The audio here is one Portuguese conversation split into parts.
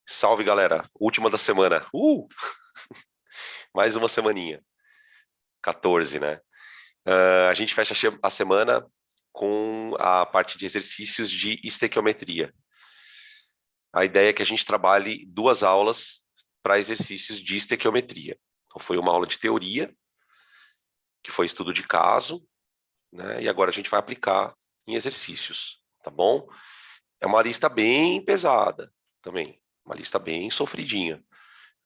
Salve, galera. Última da semana. Mais uma semaninha. 14, né? A gente fecha a semana com a parte de exercícios de estequiometria. A ideia é que a gente trabalhe 2 aulas para exercícios de estequiometria. Então, foi uma aula de teoria, que foi estudo de caso, né? E agora a gente vai aplicar em exercícios, tá bom? É uma lista bem pesada também, uma lista bem sofridinha,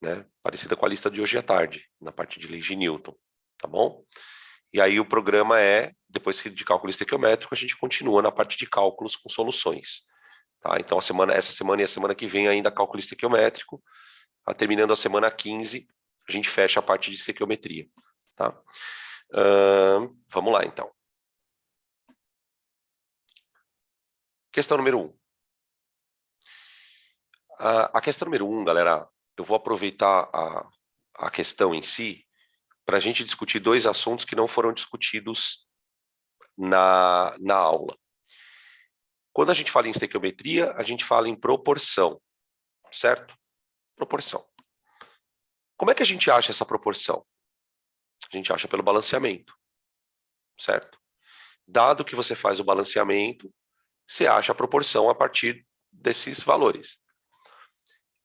né? Parecida com a lista de hoje à tarde, na parte de leis de Newton, tá bom? E aí o programa é, depois de cálculo estequiométrico, a gente continua na parte de cálculos com soluções, tá? Então essa semana e a semana que vem ainda cálculo estequiométrico, terminando a semana 15, a gente fecha a parte de estequiometria, tá? Vamos lá, então. Questão número 1. A questão número 1, galera, eu vou aproveitar a questão em si para a gente discutir 2 assuntos que não foram discutidos na aula. Quando a gente fala em estequiometria, a gente fala em proporção, certo? Proporção. Como é que a gente acha essa proporção? A gente acha pelo balanceamento, certo? Dado que você faz o balanceamento, você acha a proporção a partir desses valores.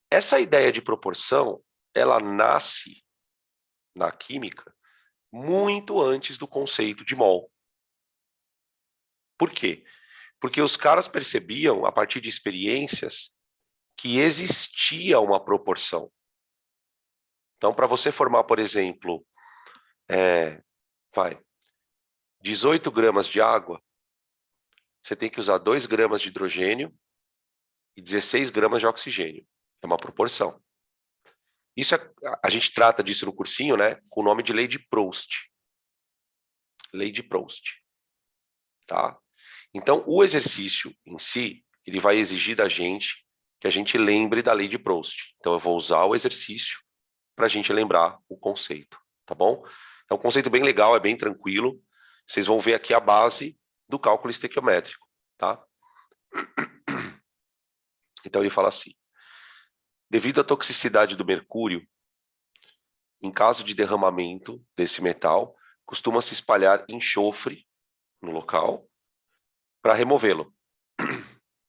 Essa ideia de proporção, ela nasce na química muito antes do conceito de mol. Por quê? Porque os caras percebiam, a partir de experiências, que existia uma proporção. Então, para você formar, por exemplo, 18 gramas de água, você tem que usar 2 gramas de hidrogênio e 16 gramas de oxigênio. É uma proporção. Isso a gente trata disso no cursinho, né, com o nome de lei de Proust. Lei de Proust. Tá? Então, o exercício em si, ele vai exigir da gente que a gente lembre da lei de Proust. Então, eu vou usar o exercício para a gente lembrar o conceito, tá bom? É um conceito bem legal, é bem tranquilo. Vocês vão ver aqui a base do cálculo estequiométrico, tá? Então, ele fala assim: devido à toxicidade do mercúrio, em caso de derramamento desse metal, costuma se espalhar enxofre no local para removê-lo.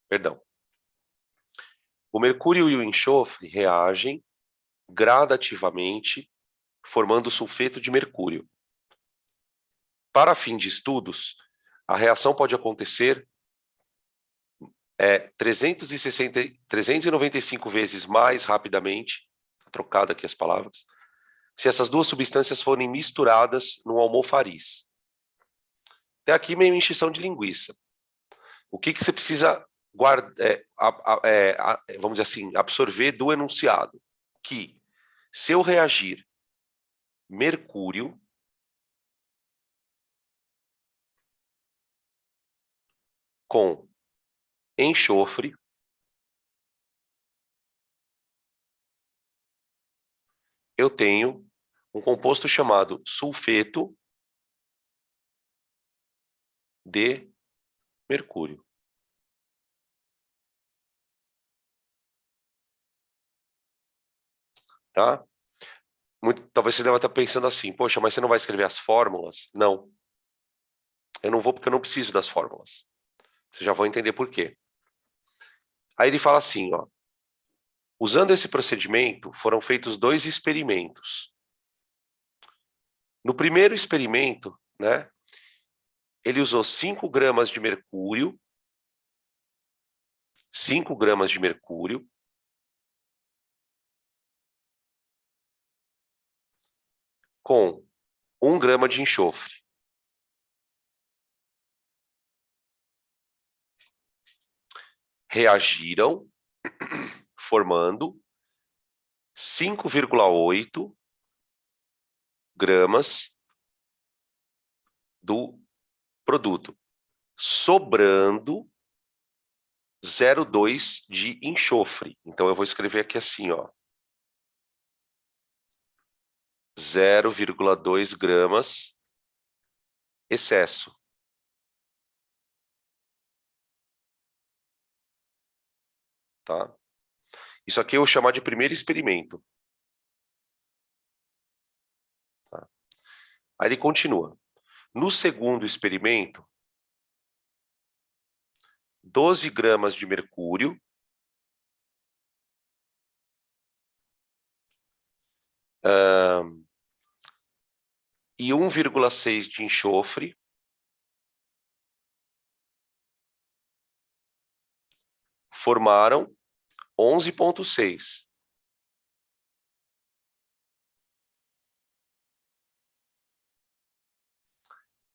Perdão. O mercúrio e o enxofre reagem gradativamente, formando sulfeto de mercúrio. Para fim de estudos, a reação pode acontecer 395 vezes mais rapidamente, trocado aqui as palavras, se essas 2 substâncias forem misturadas no almofariz. Até aqui meio encheção de linguiça. O que você precisa guardar, vamos dizer assim, absorver do enunciado? Que se eu reagir mercúrio com enxofre, eu tenho um composto chamado sulfeto de mercúrio. Tá? Talvez você deva estar pensando assim, poxa, mas você não vai escrever as fórmulas? Não. Eu não vou porque eu não preciso das fórmulas. Você já vai entender por quê. Aí ele fala assim, ó. Usando esse procedimento, foram feitos 2 experimentos. No primeiro experimento, né, ele usou 5 gramas de mercúrio, 5 gramas de mercúrio, com 1 grama de enxofre. Reagiram, formando 5,8 gramas do produto, sobrando 0,2 de enxofre. Então, eu vou escrever aqui assim, ó. 0,2 gramas excesso. Tá? Isso aqui eu vou chamar de primeiro experimento. Tá? Aí ele continua. No segundo experimento, 12 gramas de mercúrio e 1,6 de enxofre formaram 11,6.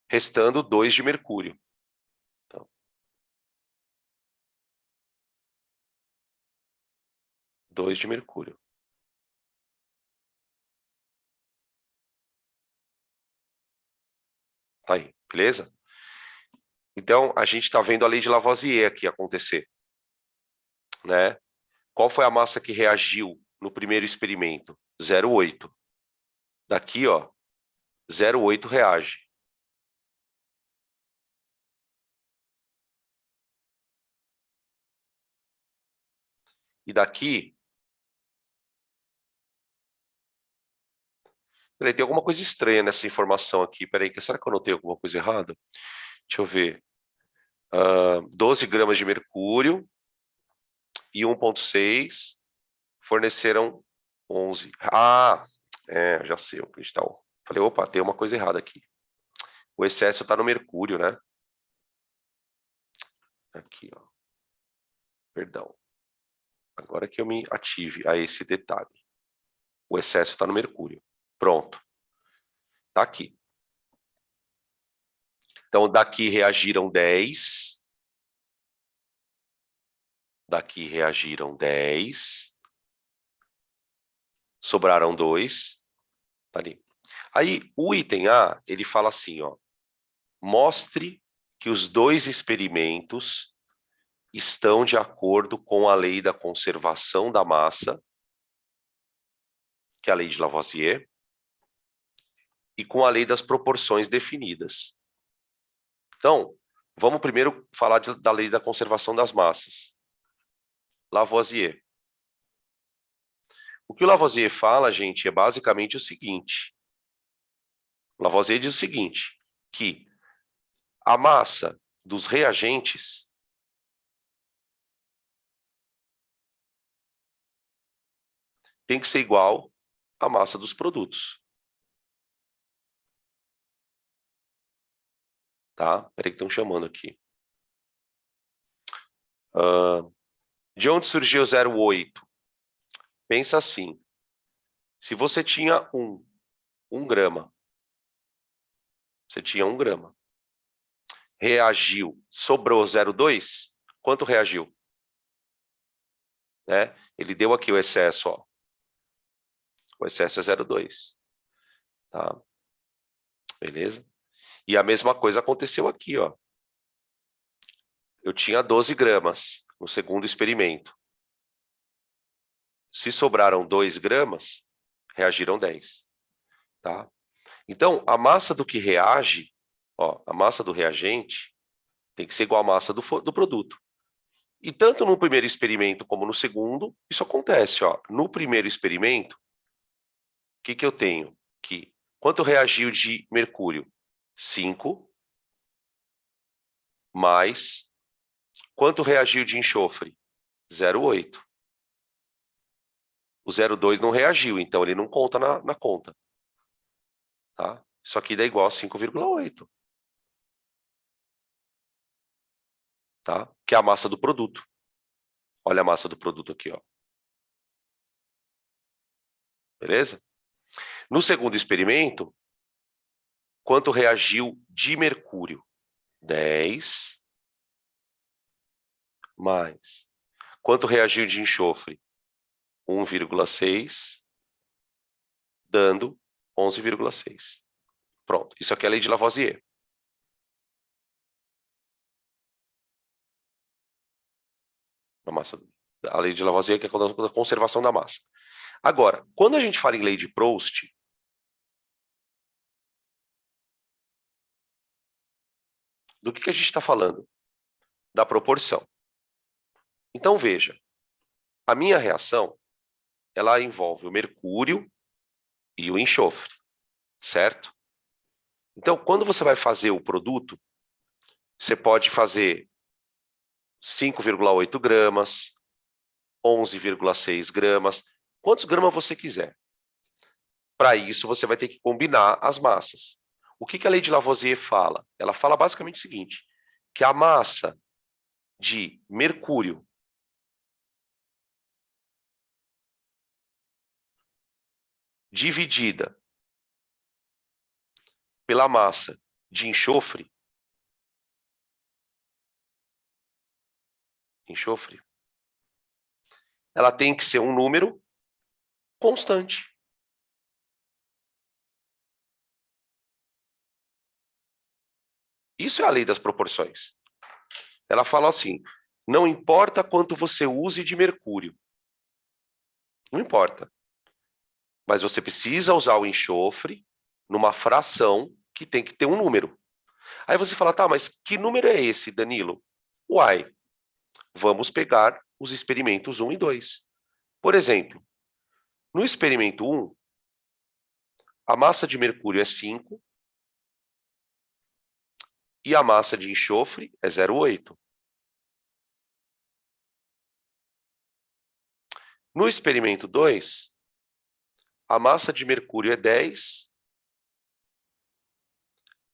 Restando 2 de mercúrio. Então, 2 de mercúrio. Tá aí, beleza? Então, a gente está vendo a lei de Lavoisier aqui acontecer, né? Qual foi a massa que reagiu no primeiro experimento? 0,8. Daqui, ó, 0,8 reage. E daqui... Peraí, tem alguma coisa estranha nessa informação aqui. Peraí, será que eu notei alguma coisa errada? Deixa eu ver. 12 gramas de mercúrio e 1,6 forneceram 11. Ah, já sei o que está. Falei, opa, tem uma coisa errada aqui. O excesso está no mercúrio, né? Aqui, ó. Perdão. Agora que eu me ative a esse detalhe. O excesso está no mercúrio. Pronto. Está aqui. Então, daqui reagiram 10. Daqui reagiram 10. Sobraram 2. Tá ali. Aí, o item A, ele fala assim, ó. Mostre que os dois experimentos estão de acordo com a lei da conservação da massa, que é a lei de Lavoisier, e com a lei das proporções definidas. Então, vamos primeiro falar da lei da conservação das massas. Lavoisier. O que o Lavoisier fala, gente, é basicamente o seguinte. O Lavoisier diz o seguinte, que a massa dos reagentes tem que ser igual à massa dos produtos. Tá? Peraí que estão chamando aqui. De onde surgiu o 0,8? Pensa assim. Se você tinha 1 grama, você tinha 1 grama, reagiu, sobrou 0,2, quanto reagiu? Né? Ele deu aqui o excesso, ó. O excesso é 0,2. Tá? Beleza? E a mesma coisa aconteceu aqui, ó. Eu tinha 12 gramas no segundo experimento. Se sobraram 2 gramas, reagiram 10. Tá? Então, a massa do que reage, ó, a massa do reagente tem que ser igual à massa do produto. E tanto no primeiro experimento como no segundo, isso acontece. Ó. No primeiro experimento, o que eu tenho? Que quanto reagiu de mercúrio? 5 mais quanto reagiu de enxofre? 0,8. O 0,2 não reagiu, então ele não conta na conta. Tá? Isso aqui dá igual a 5,8. Tá? Que é a massa do produto. Olha a massa do produto aqui, ó. Beleza? No segundo experimento, quanto reagiu de mercúrio? 10 mais. Quanto reagiu de enxofre? 1,6, dando 11,6. Pronto. Isso aqui é a lei de Lavoisier. A massa, a lei de Lavoisier, que é a conservação da massa. Agora, quando a gente fala em lei de Proust, do que a gente está falando? Da proporção. Então, veja, A minha reação, ela envolve o mercúrio e o enxofre, certo? Então, quando você vai fazer o produto, você pode fazer 5,8 gramas, 11,6 gramas, quantos gramas você quiser. Para isso, você vai ter que combinar as massas. O que a lei de Lavoisier fala? Ela fala basicamente o seguinte, que a massa de mercúrio dividida pela massa de enxofre, ela tem que ser um número constante. Isso é a lei das proporções. Ela fala assim, não importa quanto você use de mercúrio, não importa, mas você precisa usar o enxofre numa fração que tem que ter um número. Aí você fala, tá, mas que número é esse, Danilo? Uai, vamos pegar os experimentos 1 e 2. Por exemplo, no experimento 1, a massa de mercúrio é 5 e a massa de enxofre é 0,8. No experimento 2, a massa de mercúrio é 10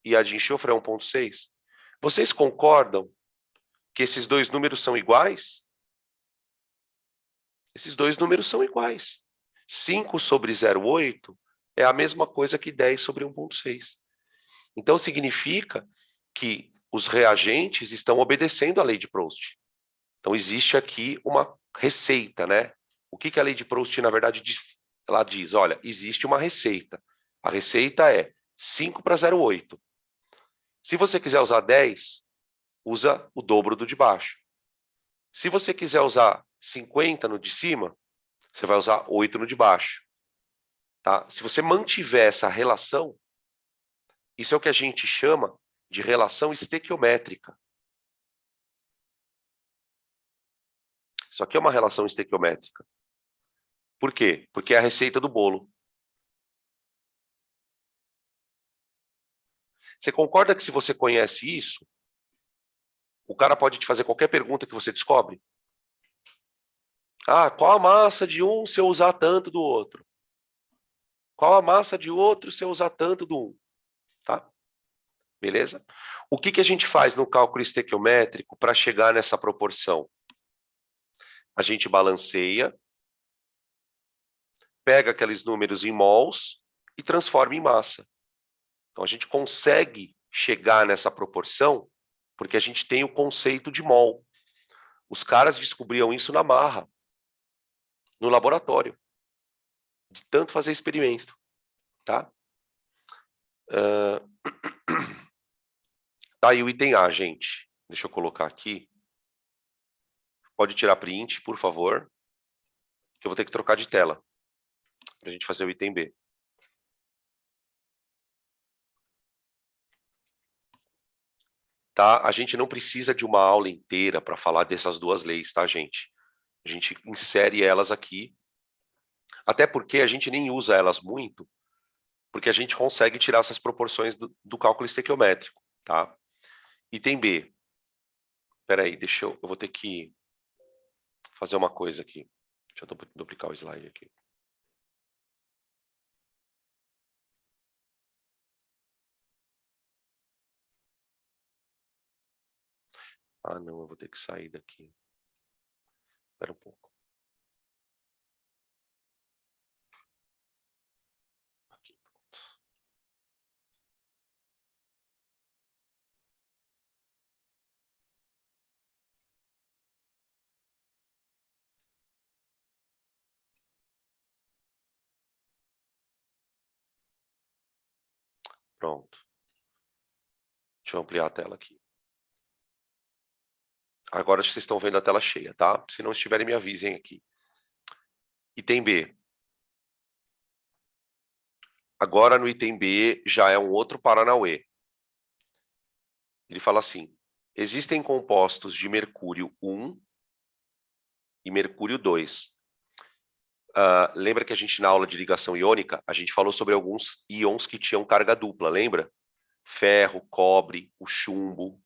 e a de enxofre é 1,6. Vocês concordam que esses dois números são iguais? Esses dois números são iguais. 5 sobre 0,8 é a mesma coisa que 10 sobre 1,6. Então, significa que os reagentes estão obedecendo à lei de Proust. Então, existe aqui uma receita, né? O que a lei de Proust, na verdade, diz? Ela diz, olha, existe uma receita. A receita é 5 para 0,8. Se você quiser usar 10, usa o dobro do de baixo. Se você quiser usar 50 no de cima, você vai usar 8 no de baixo. Tá? Se você mantiver essa relação, isso é o que a gente chama de relação estequiométrica. Isso aqui é uma relação estequiométrica. Por quê? Porque é a receita do bolo. Você concorda que se você conhece isso, o cara pode te fazer qualquer pergunta que você descobre? Ah, qual a massa de um se eu usar tanto do outro? Qual a massa de outro se eu usar tanto do um? Tá? Beleza? O que a gente faz no cálculo estequiométrico para chegar nessa proporção? A gente balanceia, pega aqueles números em mols e transforma em massa. Então, a gente consegue chegar nessa proporção porque a gente tem o conceito de mol. Os caras descobriam isso na marra, no laboratório, de tanto fazer experimento. Tá? Tá aí o item A, gente. Deixa eu colocar aqui. Pode tirar print, por favor, que eu vou ter que trocar de tela para a gente fazer o item B. Tá? A gente não precisa de uma aula inteira para falar dessas duas leis, tá, gente? A gente insere elas aqui, até porque a gente nem usa elas muito, porque a gente consegue tirar essas proporções do cálculo estequiométrico, tá? Item B. Espera aí, eu vou ter que fazer uma coisa aqui. Deixa eu duplicar o slide aqui. Ah, não, eu vou ter que sair daqui. Espera um pouco. Aqui, pronto. Pronto. Deixa eu ampliar a tela aqui. Agora vocês estão vendo a tela cheia, tá? Se não estiverem, me avisem aqui. Item B. Agora no item B já é um outro paranauê. Ele fala assim, existem compostos de mercúrio 1 e mercúrio 2. Lembra que a gente, na aula de ligação iônica, a gente falou sobre alguns íons que tinham carga dupla, lembra? Ferro, cobre, o chumbo,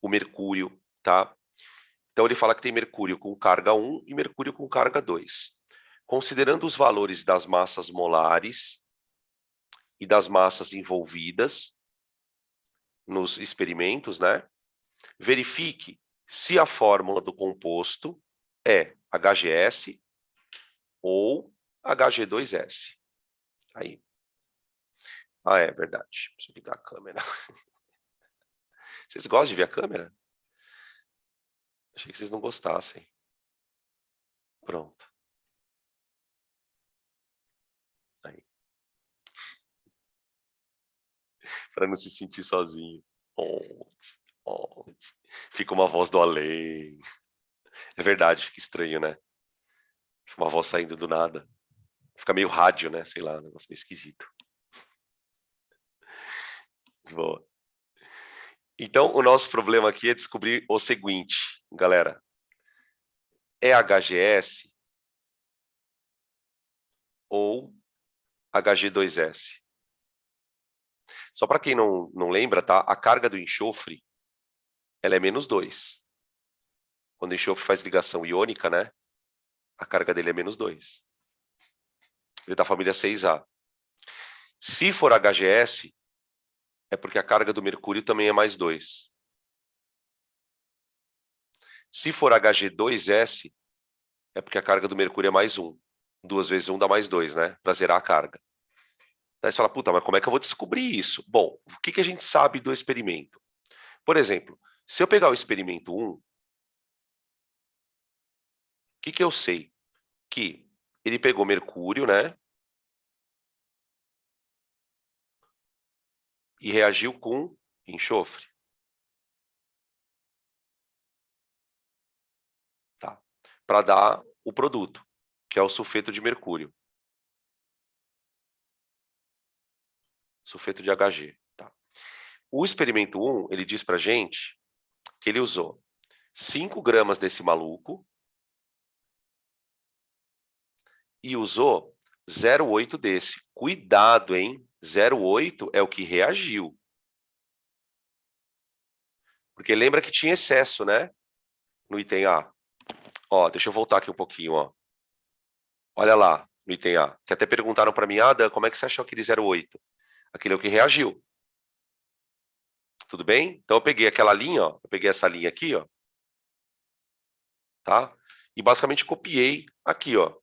o mercúrio, tá? Então, ele fala que tem mercúrio com carga 1 e mercúrio com carga 2. Considerando os valores das massas molares e das massas envolvidas nos experimentos, né? Verifique se a fórmula do composto é HGS ou Hg2S. Aí. É verdade. Deixa eu ligar a câmera. Vocês gostam de ver a câmera? Achei que vocês não gostassem. Pronto. Aí. Para não se sentir sozinho. Fica uma voz do além. É verdade, fica estranho, né? Fica uma voz saindo do nada. Fica meio rádio, né? Sei lá, um negócio meio esquisito. Boa. Então, o nosso problema aqui é descobrir o seguinte, galera. É HGS ou Hg2S? Só para quem não lembra, tá? A carga do enxofre, ela é -2. Quando o enxofre faz ligação iônica, né? A carga dele é -2. Ele é da família 6A. Se for HGS, é porque a carga do mercúrio também é +2. Se for Hg2S, é porque a carga do mercúrio é +1. 2 vezes 1 dá +2, né? Para zerar a carga. Daí você fala, puta, mas como é que eu vou descobrir isso? Bom, o que a gente sabe do experimento? Por exemplo, se eu pegar o experimento 1, o que eu sei? Que ele pegou mercúrio, né? E reagiu com enxofre. Tá? Para dar o produto, que é o sulfeto de mercúrio. Sulfeto de Hg. Tá? O experimento 1, ele diz pra gente que ele usou 5 gramas desse maluco e usou 0,8 desse. Cuidado, hein? 0,8 é o que reagiu. Porque lembra que tinha excesso, né? No item A. Ó, deixa eu voltar aqui um pouquinho, ó. Olha lá, no item A. Que até perguntaram para mim, Dan, como é que você achou aquele 0,8? Aquele é o que reagiu. Tudo bem? Então eu peguei aquela linha, ó. Eu peguei essa linha aqui, ó. Tá? E basicamente copiei aqui, ó.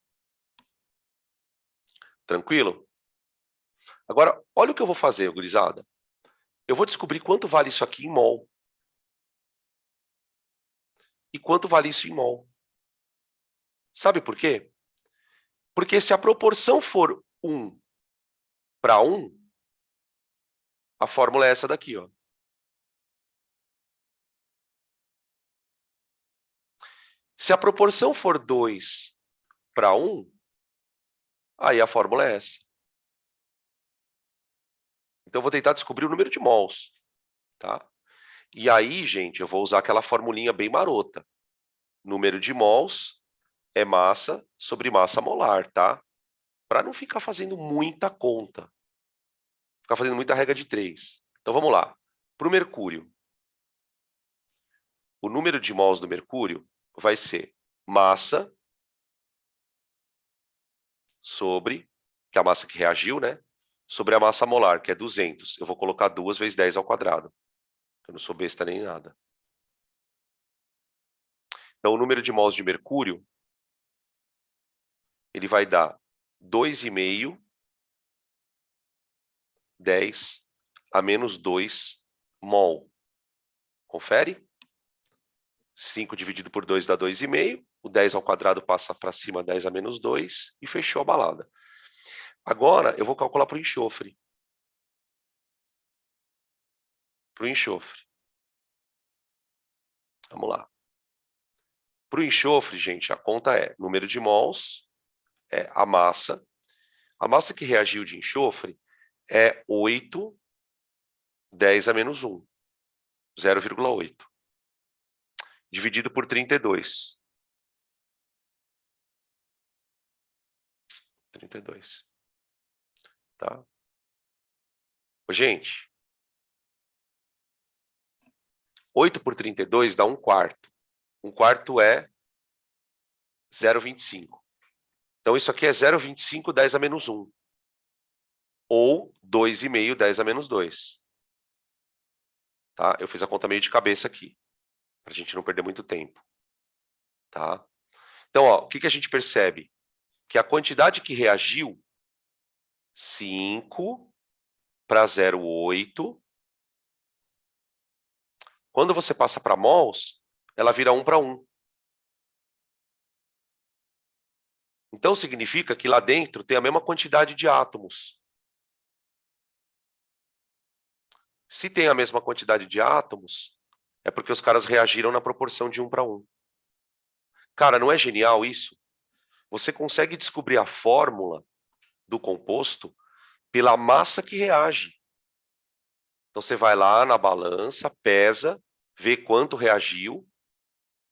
Tranquilo? Agora, olha o que eu vou fazer, gurizada. Eu vou descobrir quanto vale isso aqui em mol. E quanto vale isso em mol. Sabe por quê? Porque se a proporção for 1 para 1, a fórmula é essa daqui, ó. Se a proporção for 2 para 1, aí a fórmula é essa. Então, eu vou tentar descobrir o número de mols. Tá? E aí, gente, eu vou usar aquela formulinha bem marota. Número de mols é massa sobre massa molar, tá? Para não ficar fazendo muita conta. Ficar fazendo muita regra de 3. Então, vamos lá. Para o mercúrio, o número de mols do mercúrio vai ser massa sobre, que é a massa que reagiu, né? Sobre a massa molar, que é 200. Eu vou colocar 2 vezes 10 ao quadrado. Eu não sou besta nem nada. Então, o número de mols de mercúrio, ele vai dar 2,5 10 a -2 mol. Confere? 5 dividido por 2 dá 2,5. O 10 ao quadrado passa para cima, 10 a -2. E fechou a balada. Agora, eu vou calcular para o enxofre. Para o enxofre. Vamos lá. Para o enxofre, gente, a conta é número de mols, é a massa. A massa que reagiu de enxofre é 8, 10 a -1. 0,8. Dividido por 32. 32. Tá? Ô, gente, 8 por 32 dá 1/4. 1/4 é 0,25. Então, isso aqui é 0,25, 10 a menos 1. Ou 2,5, 10 a menos 2. Tá? Eu fiz a conta meio de cabeça aqui, para a gente não perder muito tempo. Tá? Então, ó, o que a gente percebe? Que a quantidade que reagiu, 5 para 0,8. Quando você passa para mols, ela vira 1 para 1. Então, significa que lá dentro tem a mesma quantidade de átomos. Se tem a mesma quantidade de átomos, é porque os caras reagiram na proporção de 1 para 1. Cara, não é genial isso? Você consegue descobrir a fórmula do composto pela massa que reage. Então, você vai lá na balança, pesa, vê quanto reagiu,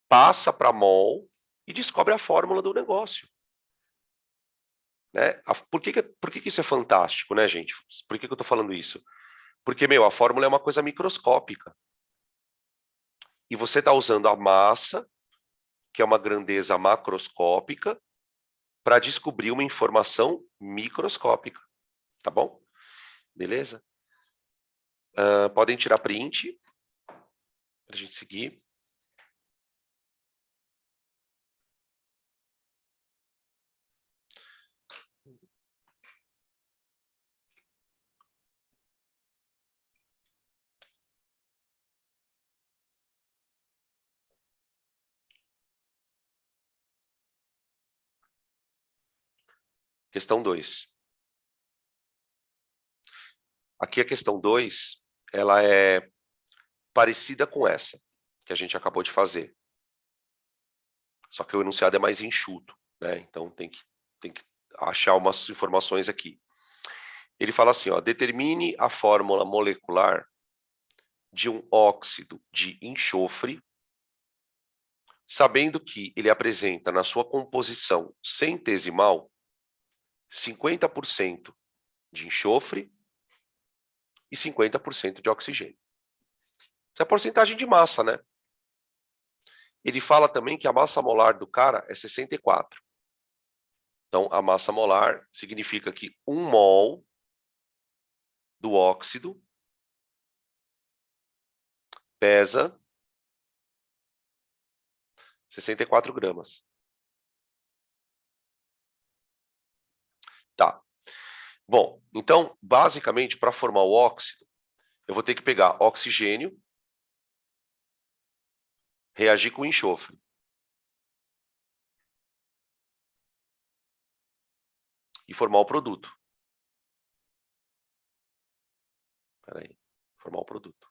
passa para mol e descobre a fórmula do negócio. Né? Por que isso é fantástico, né, gente? Por que eu estou falando isso? Porque, a fórmula é uma coisa microscópica. E você está usando a massa, que é uma grandeza macroscópica, para descobrir uma informação microscópica. Tá bom? Beleza? Podem tirar print para a gente seguir. Questão 2. Aqui a questão 2, ela é parecida com essa que a gente acabou de fazer. Só que o enunciado é mais enxuto, né? Então tem que achar umas informações aqui. Ele fala assim, ó, determine a fórmula molecular de um óxido de enxofre, sabendo que ele apresenta na sua composição centesimal 50% de enxofre e 50% de oxigênio. Essa é a porcentagem de massa, né? Ele fala também que a massa molar do cara é 64. Então, a massa molar significa que 1 mol do óxido pesa 64 gramas. Tá. Bom, então, basicamente, para formar o óxido, eu vou ter que pegar oxigênio, reagir com enxofre. E formar o produto. Espera aí. Formar o produto.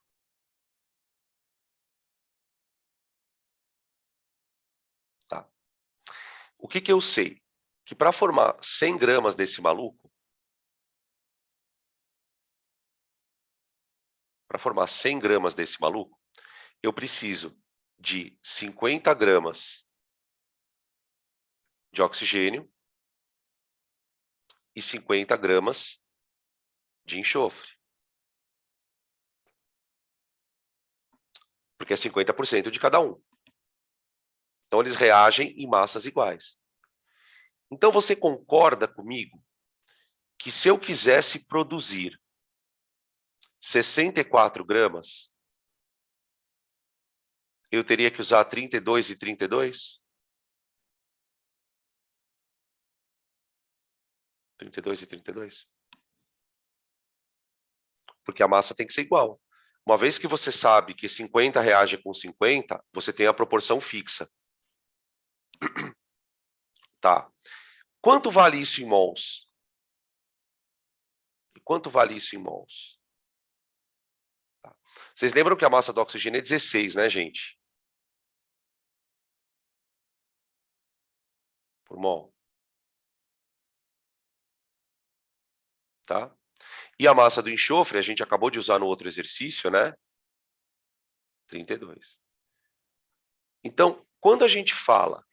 Tá. O que eu sei? Que para formar 100 gramas desse maluco, eu preciso de 50 gramas de oxigênio e 50 gramas de enxofre. Porque é 50% de cada um. Então, eles reagem em massas iguais. Então, você concorda comigo que se eu quisesse produzir 64 gramas, eu teria que usar 32 e 32? 32 e 32? Porque a massa tem que ser igual. Uma vez que você sabe que 50 reage com 50, você tem a proporção fixa. Tá. Quanto vale isso em mols? E quanto vale isso em mols? Tá. Vocês lembram que a massa do oxigênio é 16, né, gente? Por mol. Tá? E a massa do enxofre, a gente acabou de usar no outro exercício, né? 32. Então, quando a gente fala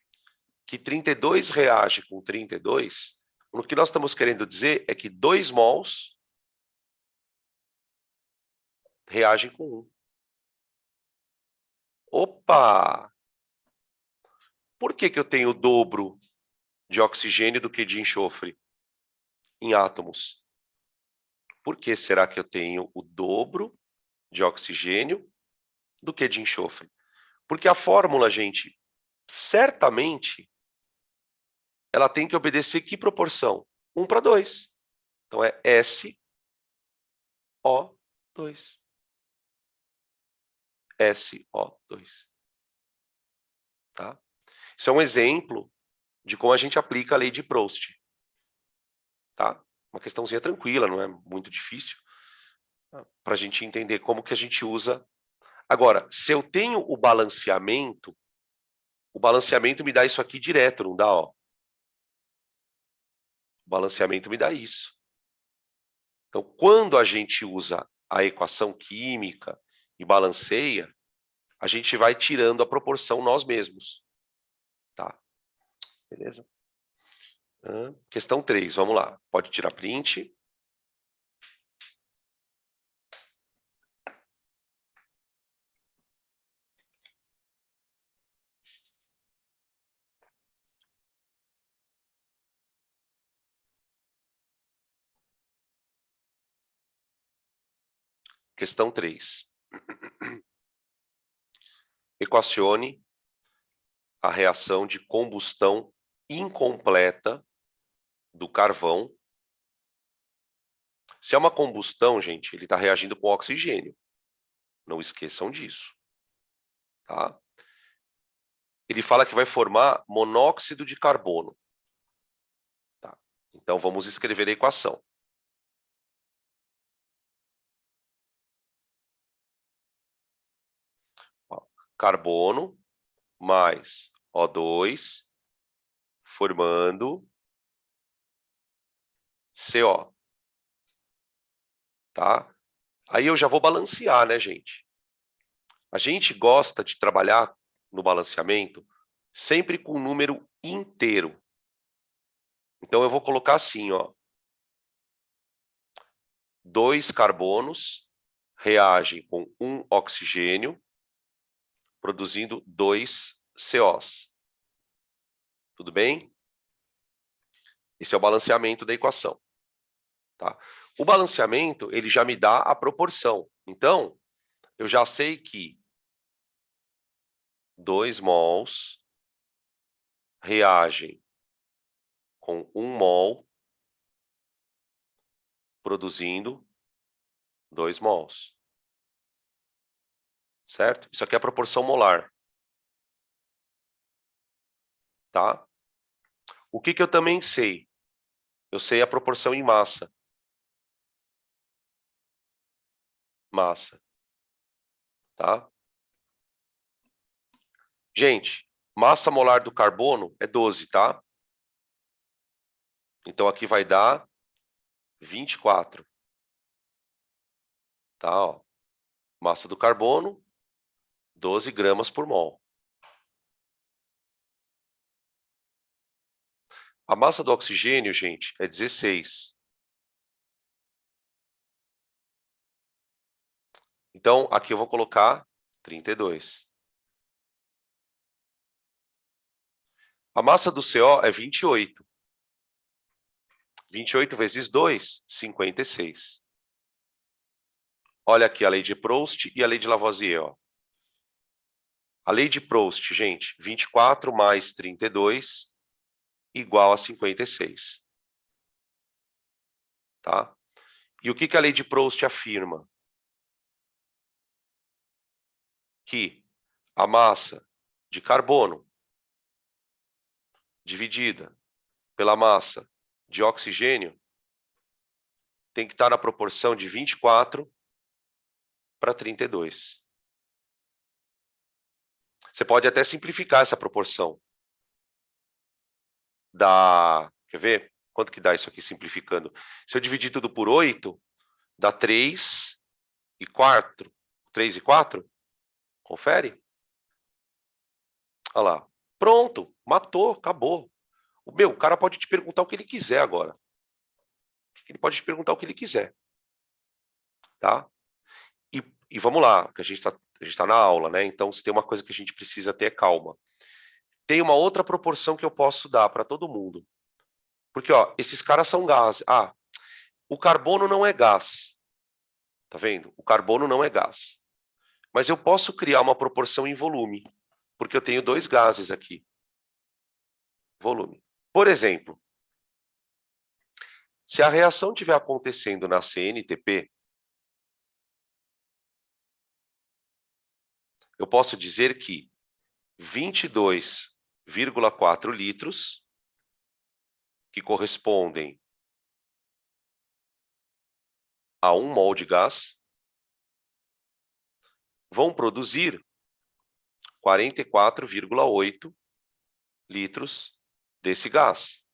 que 32 reage com 32, O que nós estamos querendo dizer é que 2 mols reagem com 1. Opa! Por que eu tenho o dobro de oxigênio do que de enxofre em átomos? Por que será que eu tenho o dobro de oxigênio do que de enxofre? Porque a fórmula, gente, certamente, ela tem que obedecer que proporção? 1 para 2. Então, é SO2. SO2. Tá? Isso é um exemplo de como a gente aplica a lei de Proust. Tá? Uma questãozinha tranquila, não é muito difícil, para a gente entender como que a gente usa. Agora, se eu tenho o balanceamento me dá isso aqui direto, não dá? Ó. O balanceamento me dá isso. Então, quando a gente usa a equação química e balanceia, a gente vai tirando a proporção nós mesmos. Tá? Beleza? Questão 3, vamos lá. Pode tirar print. Questão 3. Equacione a reação de combustão incompleta do carvão. Se é uma combustão, gente, ele está reagindo com oxigênio. Não esqueçam disso. Tá? Ele fala que vai formar monóxido de carbono. Tá? Então, vamos escrever a equação. Ó, carbono mais O2 formando CO. Tá? Aí eu já vou balancear, né, gente? A gente gosta de trabalhar no balanceamento sempre com um número inteiro. Então, eu vou colocar assim, ó. 2 carbonos reagem com 1 oxigênio, produzindo 2 COs. Tudo bem? Esse é o balanceamento da equação. Tá? O balanceamento, ele já me dá a proporção. Então, eu já sei que 2 mols reagem com 1 mol, produzindo 2 mols. Certo? Isso aqui é a proporção molar. Tá? O que eu também sei? Eu sei a proporção em massa. Massa. Tá? Gente, massa molar do carbono é 12, tá? Então, aqui vai dar 24. Tá? Ó. Massa do carbono, 12 gramas por mol. A massa do oxigênio, gente, é 16. Então, aqui eu vou colocar 32. A massa do CO é 28. 28 vezes 2, 56. Olha aqui a lei de Proust e a lei de Lavoisier. Ó. A lei de Proust, gente, 24 mais 32 igual a 56. Tá? E o que a lei de Proust afirma? Que a massa de carbono dividida pela massa de oxigênio tem que estar na proporção de 24 para 32. Você pode até simplificar essa proporção. Quer ver? Quanto que dá isso aqui simplificando? Se eu dividir tudo por 8, dá 3 e 4. 3 e 4? Confere? Olha lá. Pronto, matou, acabou. Meu, o cara pode te perguntar o que ele quiser agora. Ele pode te perguntar o que ele quiser. Tá? E vamos lá, que a gente tá na aula, né? Então, se tem uma coisa que a gente precisa ter é calma. Tem uma outra proporção que eu posso dar para todo mundo. Porque, ó, esses caras são gases. Ah, o carbono não é gás. Tá vendo? O carbono não é gás. Mas eu posso criar uma proporção em volume, porque eu tenho dois gases aqui. Volume. Por exemplo, se a reação estiver acontecendo na CNTP, eu posso dizer que 22,4 litros, que correspondem a 1 mol de gás, vão produzir 44,8 litros desse gás.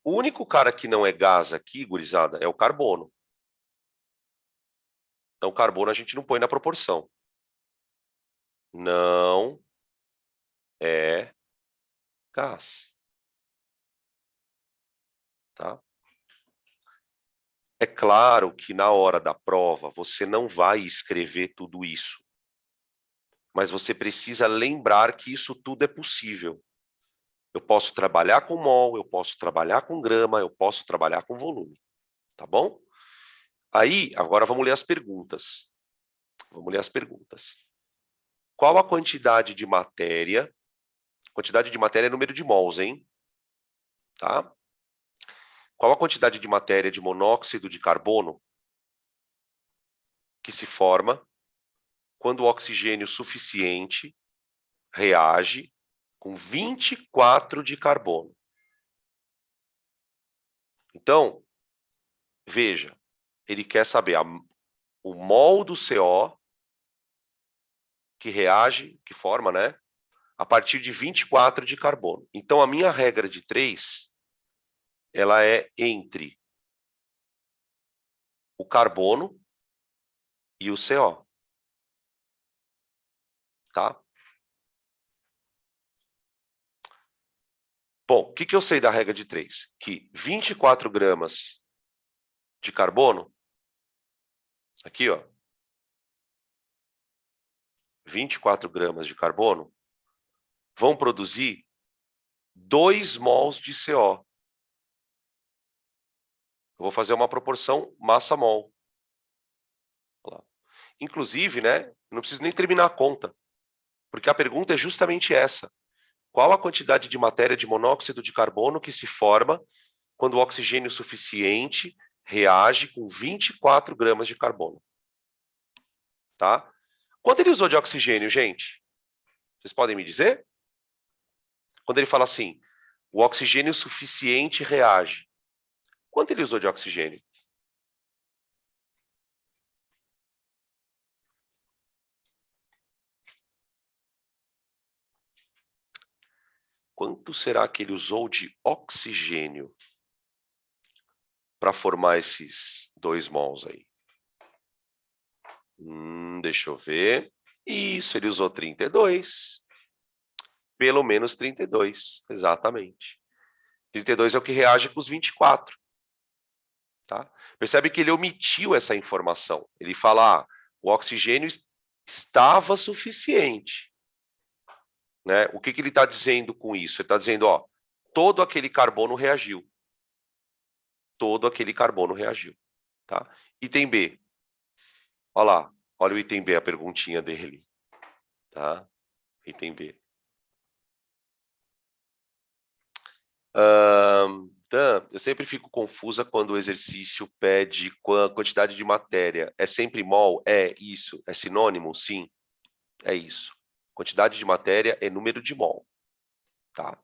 O único cara que não é gás aqui, gurizada, é o carbono. Então, carbono a gente não põe na proporção. Não é gás. Tá? É claro que na hora da prova você não vai escrever tudo isso. Mas você precisa lembrar que isso tudo é possível. Eu posso trabalhar com mol, eu posso trabalhar com grama, eu posso trabalhar com volume. Tá bom? Aí, agora vamos ler as perguntas. Vamos ler as perguntas. Qual a quantidade de matéria? Quantidade de matéria é número de mols, hein? Tá? Qual a quantidade de matéria de monóxido de carbono que se forma quando o oxigênio suficiente reage com 24 de carbono? Então, veja, ele quer saber o mol do CO que reage, que forma, né? A partir de 24 de carbono. Então, a minha regra de 3, ela é entre o carbono e o CO. Tá? Bom, o que eu sei da regra de 3? Que 24 gramas de carbono, aqui, ó, 24 gramas de carbono, vão produzir 2 mols de CO. Eu vou fazer uma proporção massa-mol. Inclusive, né, não preciso nem terminar a conta, porque a pergunta é justamente essa. Qual a quantidade de matéria de monóxido de carbono que se forma quando o oxigênio suficiente reage com 24 gramas de carbono? Tá? Quanto ele usou de oxigênio, gente? Vocês podem me dizer? Quando ele fala assim, o oxigênio suficiente reage. Quanto ele usou de oxigênio? Quanto será que ele usou de oxigênio para formar esses 2 mols aí? Deixa eu ver. Isso, ele usou 32. Pelo menos 32, exatamente. 32 é o que reage com os 24. Tá? Percebe que ele omitiu essa informação. Ele fala, o oxigênio estava suficiente. Né? O que ele está dizendo com isso? Ele está dizendo, ó, todo aquele carbono reagiu. Todo aquele carbono reagiu. Tá? Item B. Olha lá, olha o item B, a perguntinha dele. Tá? Item B. Eu sempre fico confusa quando o exercício pede quantidade de matéria. É sempre mol? É isso. É sinônimo? Sim. É isso. Quantidade de matéria é número de mol. Tá?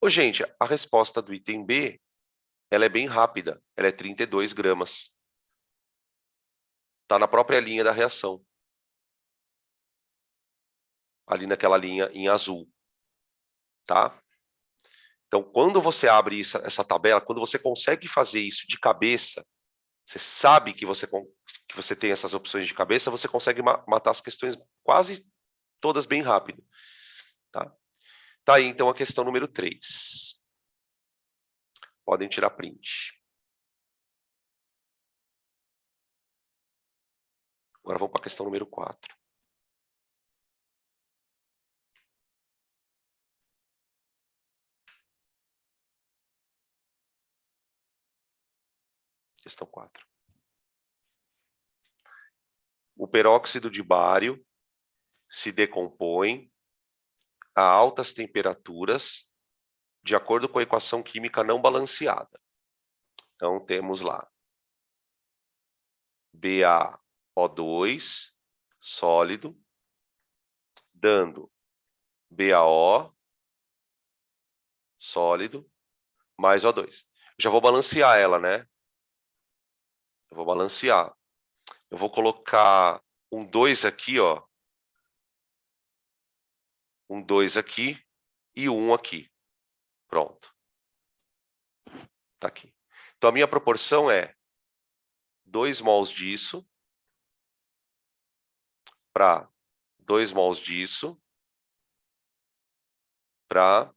Ô, gente, a resposta do item B, ela é bem rápida. Ela é 32 gramas. Está na própria linha da reação. Ali naquela linha em azul. Tá? Então, quando você abre essa tabela, quando você consegue fazer isso de cabeça, você sabe que você tem essas opções de cabeça, você consegue matar as questões quase todas bem rápido. Tá? Tá aí, então, a questão número 3. Podem tirar print. Agora vamos para a questão número 4. Questão 4. O peróxido de bário se decompõe a altas temperaturas de acordo com a equação química não balanceada. Então, temos lá BaO2 sólido, dando BaO sólido mais O2. Já vou balancear ela, né? Eu vou balancear. Eu vou colocar um 2 aqui, ó. Um 2 aqui e um aqui. Pronto. Tá aqui. Então, a minha proporção é 2 mols disso para 2 mols disso para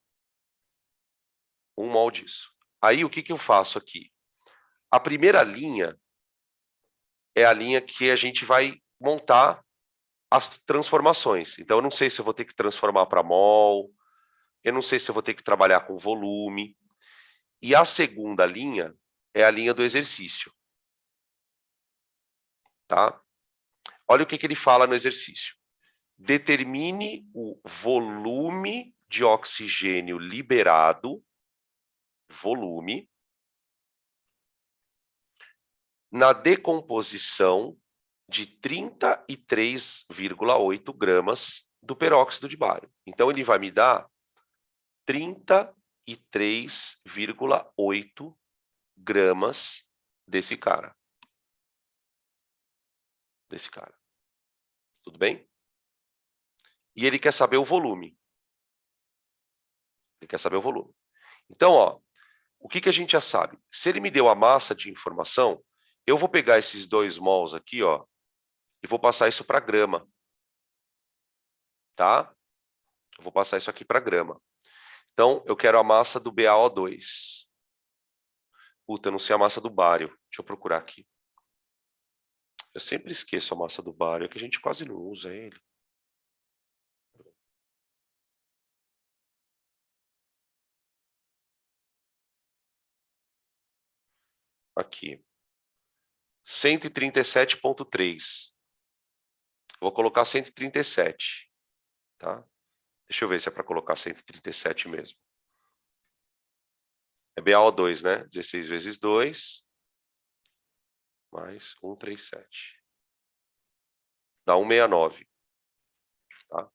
1 mol disso. Aí, o que que eu faço aqui? A primeira linha é a linha que a gente vai montar as transformações. Então, eu não sei se eu vou ter que transformar para mol, eu não sei se eu vou ter que trabalhar com volume. E a segunda linha é a linha do exercício. Tá? Olha o que que ele fala no exercício. Determine o volume de oxigênio liberado, volume, na decomposição de 33,8 gramas do peróxido de bário. Então, ele vai me dar 33,8 gramas desse cara. Tudo bem? E ele quer saber o volume. Então, ó, o que que a gente já sabe? Se ele me deu a massa de informação, eu vou pegar esses 2 mols aqui, ó, e vou passar isso para grama. Tá? Eu vou passar isso aqui para grama. Então, eu quero a massa do BaO2. Puta, eu não sei a massa do bário. Deixa eu procurar aqui. Eu sempre esqueço a massa do bário, é que a gente quase não usa ele. Aqui. 137,3. Vou colocar 137. Tá? Deixa eu ver se é para colocar 137 mesmo. É BaO2, né? 16 vezes 2, mais 137. Dá 169. Tá?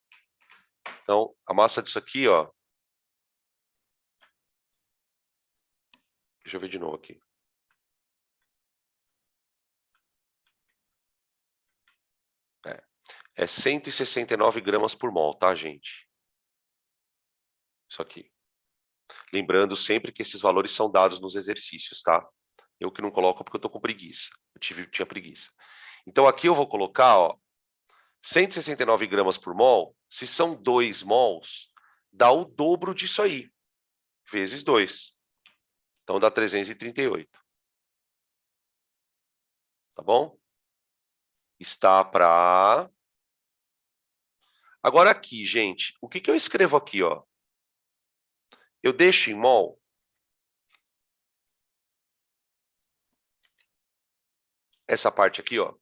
Então, a massa disso aqui, ó. Deixa eu ver de novo aqui. É 169 gramas por mol, tá, gente? Isso aqui. Lembrando sempre que esses valores são dados nos exercícios, tá? Eu que não coloco porque eu tô com preguiça. Tinha preguiça. Então, aqui eu vou colocar, ó, 169 gramas por mol. Se são 2 mols, dá o dobro disso aí, vezes 2. Então, dá 338. Tá bom? Está para... Agora aqui, gente, o que que eu escrevo aqui, ó? Eu deixo em mol. Essa parte aqui, ó.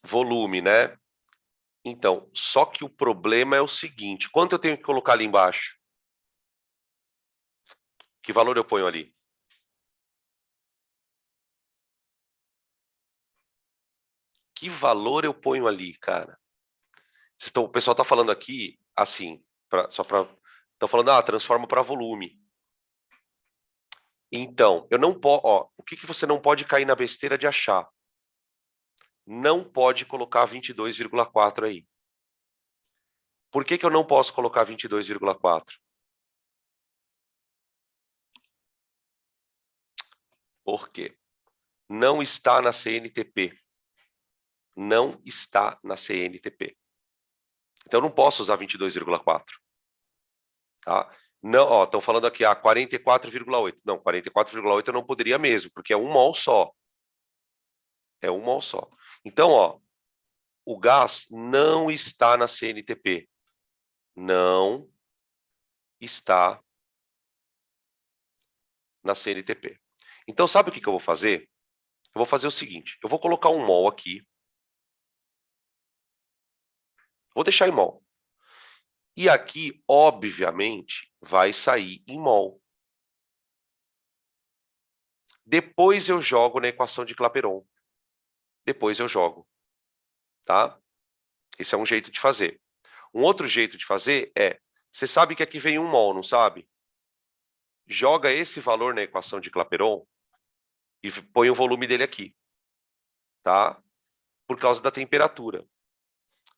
Volume, né? Então, só que o problema é o seguinte. Quanto eu tenho que colocar ali embaixo? Que valor eu ponho ali? Que valor eu ponho ali, cara? O pessoal está falando aqui, assim, só para... Estão falando, transforma para volume. Então, eu não posso... o que que você não pode cair na besteira de achar? Não pode colocar 22,4 aí. Por que que eu não posso colocar 22,4? Por quê? Não está na CNTP. Não está na CNTP. Então, eu não posso usar 22,4. Tá? Não, ó, estão falando aqui, 44,8. Não, 44,8 eu não poderia mesmo, porque é um mol só. É um mol só. Então, ó, o gás não está na CNTP. Não está na CNTP. Então, sabe o que eu vou fazer? Eu vou fazer o seguinte, eu vou colocar um mol aqui. Vou deixar em mol. E aqui, obviamente, vai sair em mol. Depois eu jogo na equação de Clapeyron. Depois eu jogo, tá? Esse é um jeito de fazer. Um outro jeito de fazer é, você sabe que aqui vem um mol, não sabe? Joga esse valor na equação de Clapeyron e põe o volume dele aqui, tá? Por causa da temperatura.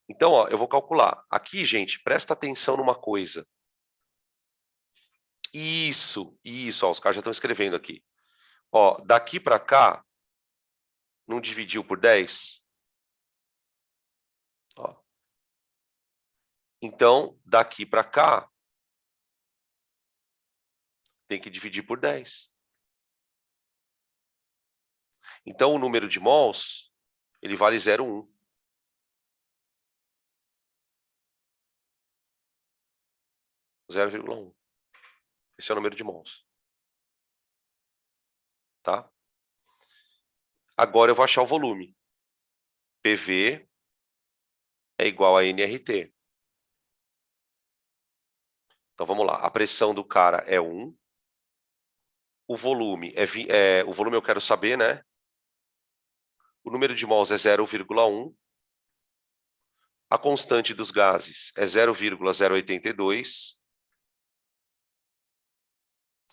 Então, ó, eu vou calcular. Aqui, gente, presta atenção numa coisa. Isso, ó, os caras já estão escrevendo aqui. Ó, daqui para cá, não dividiu por 10? Ó. Então, daqui para cá, tem que dividir por 10. Então, o número de mols, ele vale 0,1. 0,1. Esse é o número de mols. Tá? Agora eu vou achar o volume. PV é igual a nRT. Então, vamos lá. A pressão do cara é 1. O volume o volume eu quero saber, né? O número de mols é 0,1. A constante dos gases é 0,082.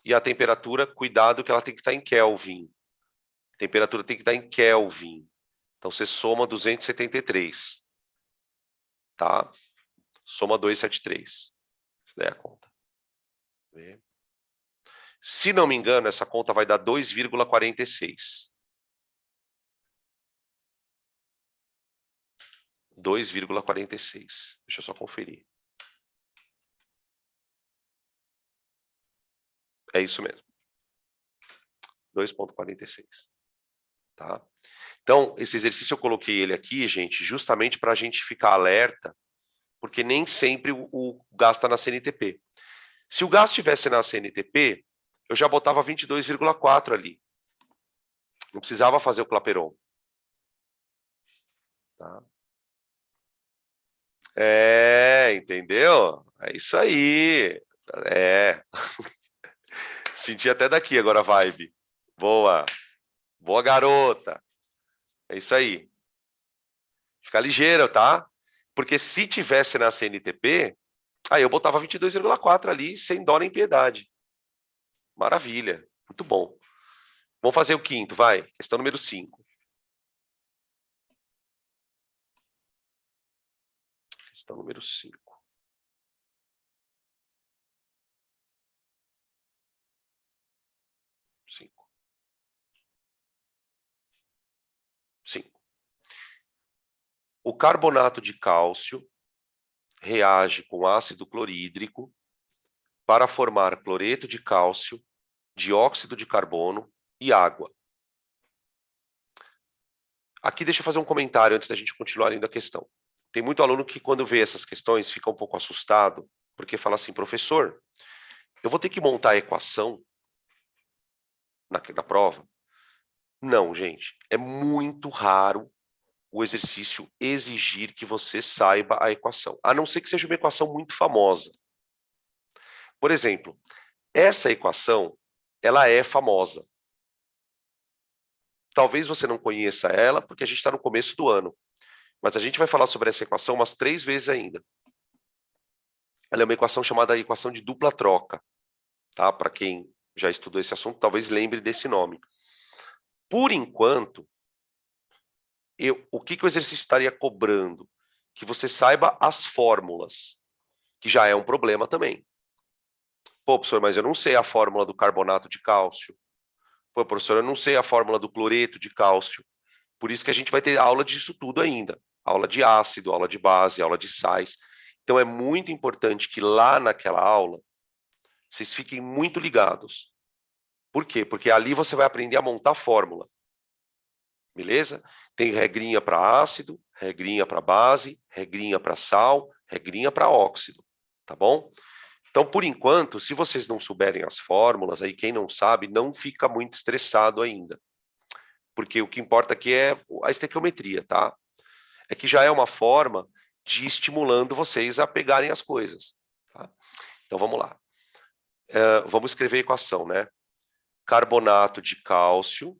E a temperatura, cuidado que ela tem que estar em Kelvin. A temperatura tem que estar em Kelvin. Então, você soma 273. Tá? Soma 273. Isso daí é a conta. Se não me engano, essa conta vai dar 2,46. 2,46. Deixa eu só conferir. É isso mesmo. 2,46. Tá? Então, esse exercício eu coloquei ele aqui, gente, justamente para a gente ficar alerta, porque nem sempre o gás está na CNTP. Se o gás estivesse na CNTP, eu já botava 22,4 ali. Não precisava fazer o Clapeyron. Tá? Entendeu? É isso aí. É. Senti até daqui agora a vibe. Boa. Boa, garota. É isso aí. Fica ligeiro, tá? Porque se tivesse na CNTP, aí eu botava 22,4 ali, sem dó nem piedade. Maravilha. Muito bom. Vamos fazer o quinto, vai. Questão número 5. Questão número 5. 5. 5. O carbonato de cálcio reage com ácido clorídrico para formar cloreto de cálcio, dióxido de carbono e água. Aqui deixa eu fazer um comentário antes da gente continuar lendo a questão. Tem muito aluno que, quando vê essas questões, fica um pouco assustado, porque fala assim, professor, eu vou ter que montar a equação na prova? Não, gente. É muito raro o exercício exigir que você saiba a equação, a não ser que seja uma equação muito famosa. Por exemplo, essa equação, ela é famosa. Talvez você não conheça ela, porque a gente está no começo do ano. Mas a gente vai falar sobre essa equação umas 3 vezes ainda. Ela é uma equação chamada equação de dupla troca. Tá? Para quem já estudou esse assunto, talvez lembre desse nome. Por enquanto, o que o exercício estaria cobrando? Que você saiba as fórmulas, que já é um problema também. Pô, professor, mas eu não sei a fórmula do carbonato de cálcio. Pô, professor, eu não sei a fórmula do cloreto de cálcio. Por isso que a gente vai ter aula disso tudo ainda. Aula de ácido, aula de base, aula de sais. Então é muito importante que lá naquela aula vocês fiquem muito ligados. Por quê? Porque ali você vai aprender a montar fórmula. Beleza? Tem regrinha para ácido, regrinha para base, regrinha para sal, regrinha para óxido. Tá bom? Então, por enquanto, se vocês não souberem as fórmulas, aí quem não sabe, não fica muito estressado ainda. Porque o que importa aqui é a estequiometria, tá? É que já é uma forma de ir estimulando vocês a pegarem as coisas. Tá? Então, vamos lá. Vamos escrever a equação, né? Carbonato de cálcio,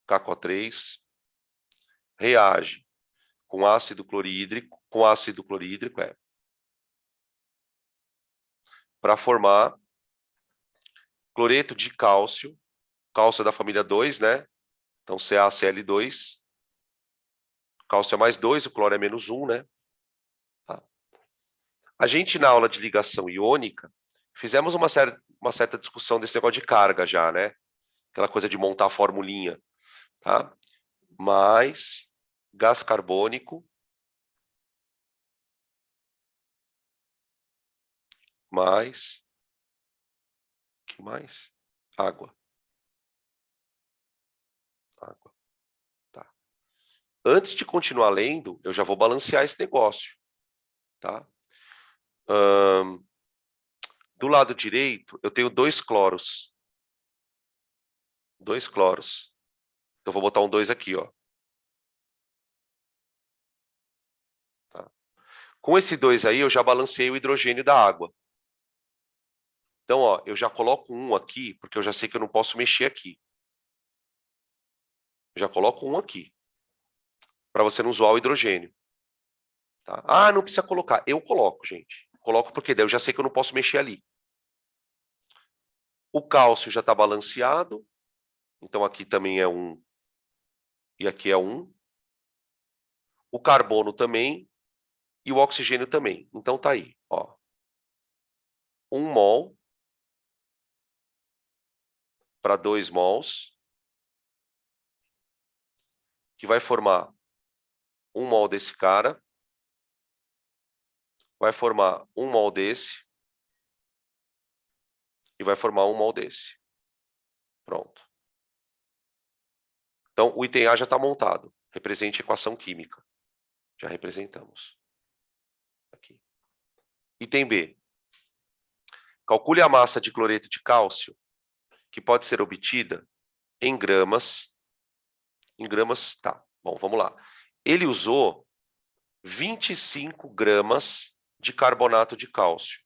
KCO3, reage com ácido clorídrico, para formar cloreto de cálcio, cálcio é da família 2, né? Então, CaCl2, cálcio é mais 2, o cloro é menos 1, né? Tá. A gente, na aula de ligação iônica, fizemos uma certa discussão desse negócio de carga já, né? Aquela coisa de montar a formulinha, tá? Mais gás carbônico, mais, que mais? Água. Água, tá. Antes de continuar lendo, eu já vou balancear esse negócio, tá? Do lado direito, eu tenho 2 cloros. 2 cloros. Eu vou botar um 2 aqui, ó. Tá? Com esse 2 aí, eu já balanceei o hidrogênio da água. Então, ó, eu já coloco um aqui, porque eu já sei que eu não posso mexer aqui. Eu já coloco um aqui, para você não zoar o hidrogênio. Tá? Ah, não precisa colocar. Eu coloco, gente. Coloco porque daí eu já sei que eu não posso mexer ali. O cálcio já está balanceado. Então, aqui também é 1 e aqui é 1. O carbono também e o oxigênio também. Então, tá aí, ó. 1 mol para 2 mols, que vai formar 1 mol desse cara, vai formar 1 mol desse e vai formar 1 mol desse. Pronto. Então, o item A já está montado. Represente a equação química. Já representamos. Aqui. Item B. Calcule a massa de cloreto de cálcio que pode ser obtida em gramas. Em gramas, tá. Bom, vamos lá. Ele usou 25 gramas de carbonato de cálcio.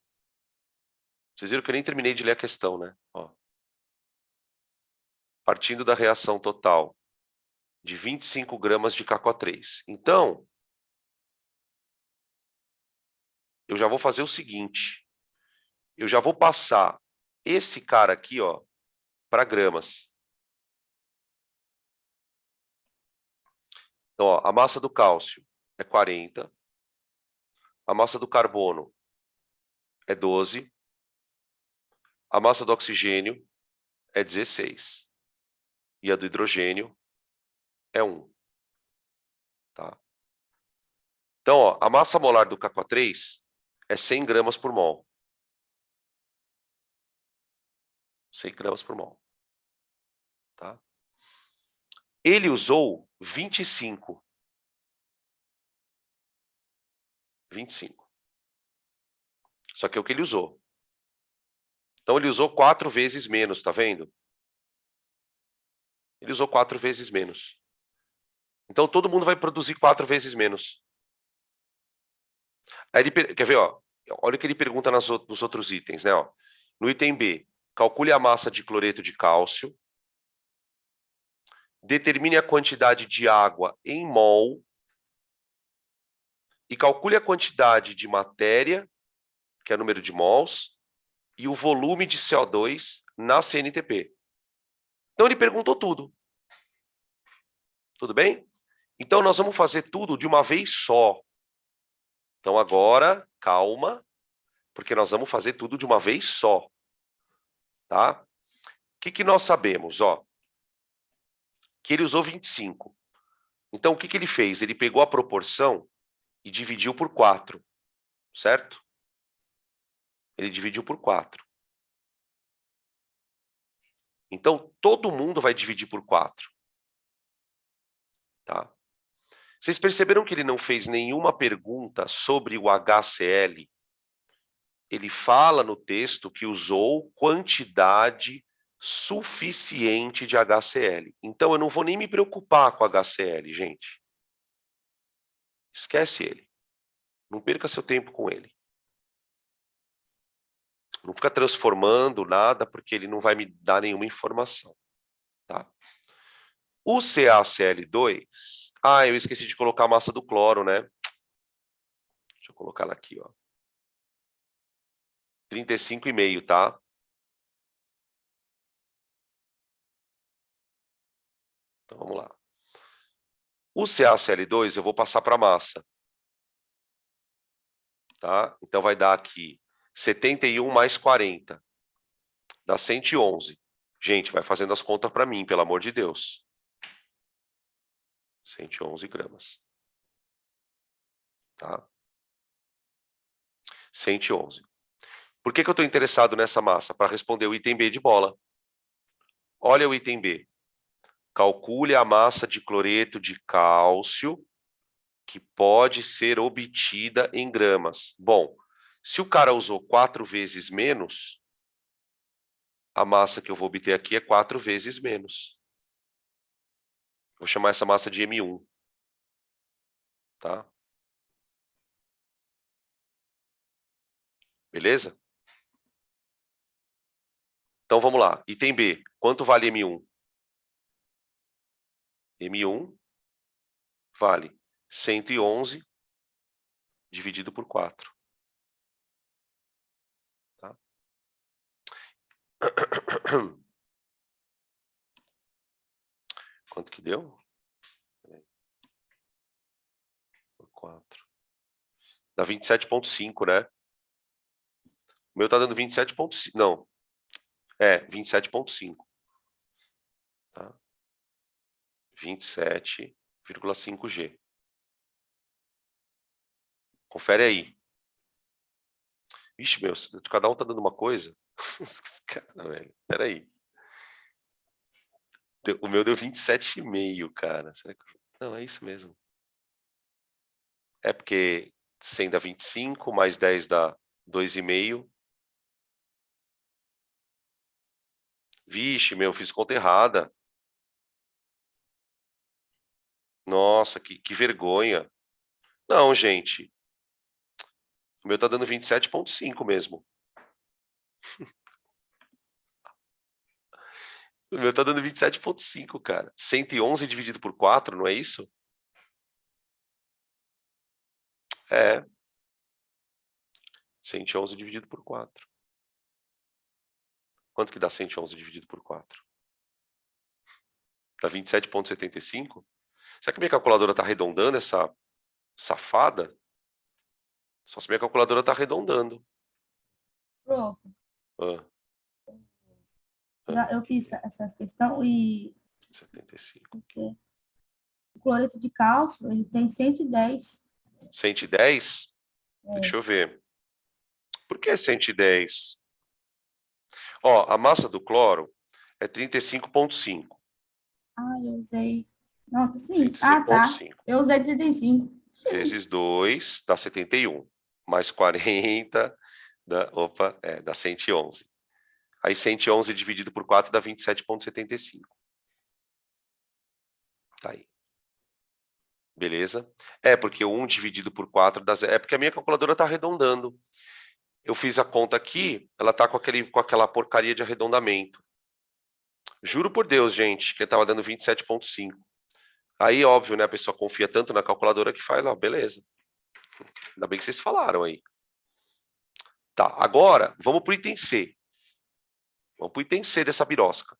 Vocês viram que eu nem terminei de ler a questão, né? Ó. Partindo da reação total de 25 gramas de KCO3. Então, eu já vou fazer o seguinte. Eu já vou passar esse cara aqui, ó, para gramas. Então, ó, a massa do cálcio é 40. A massa do carbono é 12. A massa do oxigênio é 16. E a do hidrogênio é 1. Tá? Então, ó, a massa molar do KCO3 é 100 gramas por mol. 100 gramas por mol. Tá? Ele usou 25. 25. Só que é o que ele usou. Então, ele usou 4 vezes menos, tá vendo? Ele usou 4 vezes menos. Então, todo mundo vai produzir 4 vezes menos. Aí ele, quer ver, ó? Olha o que ele pergunta nos outros itens, né? Ó. No item B, calcule a massa de cloreto de cálcio. Determine a quantidade de água em mol. E calcule a quantidade de matéria, que é o número de mols, e o volume de CO2 na CNTP. Então, ele perguntou tudo. Tudo bem? Então, nós vamos fazer tudo de uma vez só. Então, agora, calma, porque nós vamos fazer tudo de uma vez só. Tá? que nós sabemos? Ó, que ele usou 25. Então, o que ele fez? Ele pegou a proporção e dividiu por 4, certo? Ele dividiu por 4. Então, todo mundo vai dividir por 4. Tá? Vocês perceberam que ele não fez nenhuma pergunta sobre o HCl? Ele fala no texto que usou quantidade suficiente de HCl. Então, eu não vou nem me preocupar com HCl, gente. Esquece ele. Não perca seu tempo com ele. Não fica transformando nada, porque ele não vai me dar nenhuma informação. Tá? O CaCl2... Ah, eu esqueci de colocar a massa do cloro, né? Deixa eu colocar ela aqui, ó. 35,5, tá? Então, vamos lá. O CaCl2 eu vou passar para a massa. Tá? Então, vai dar aqui 71 mais 40. Dá 111. Gente, vai fazendo as contas para mim, pelo amor de Deus. 111 gramas. Tá? 111. Por que eu estou interessado nessa massa? Para responder o item B de bola. Olha o item B. Calcule a massa de cloreto de cálcio que pode ser obtida em gramas. Bom, se o cara usou 4 vezes menos, a massa que eu vou obter aqui é 4 vezes menos. Vou chamar essa massa de M1. Tá? Beleza? Então vamos lá. Item B. Quanto vale M1? M1 vale 111 dividido por 4. Tá? Quanto que deu? Por 4. Dá 27,5, né? O meu tá dando 27,5. Não. 27,5. Tá? 27,5 G. Confere aí. Vixe, meu, cada um tá dando uma coisa. Cara, velho, peraí. O meu deu 27,5, cara. Será que... Não, é isso mesmo. É porque 100 dá 25, mais 10 dá 2,5. Vixe, meu, fiz conta errada. Nossa, que vergonha. Não, gente. O meu tá dando 27,5 mesmo. O meu tá dando 27,5, cara. 111 dividido por 4, não é isso? É. 111 dividido por 4. Quanto que dá 111 dividido por 4? Dá 27,75? Será que minha calculadora tá arredondando essa safada? Só se minha calculadora tá arredondando. Prof, Ah, eu fiz essas questões e 75. o cloreto de cálcio, ele tem 110. 110? É. Deixa eu ver. Por que 110? Ó, a massa do cloro é 35,5. Ah, eu usei. Não, sim. Ah, tá. 35,5. Eu usei 35. Vezes 2 dá 71. Mais 40 dá 111. Aí 111 dividido por 4 dá 27,75. Tá aí. Beleza? É, porque 1 dividido por 4 dá 0. É porque a minha calculadora está arredondando. Eu fiz a conta aqui, ela está com aquela porcaria de arredondamento. Juro por Deus, gente, que estava dando 27,5. Aí, óbvio, né? A pessoa confia tanto na calculadora que faz, ó, beleza. Ainda bem que vocês falaram aí. Tá, agora, vamos para o item C. Vamos para o item C dessa birosca.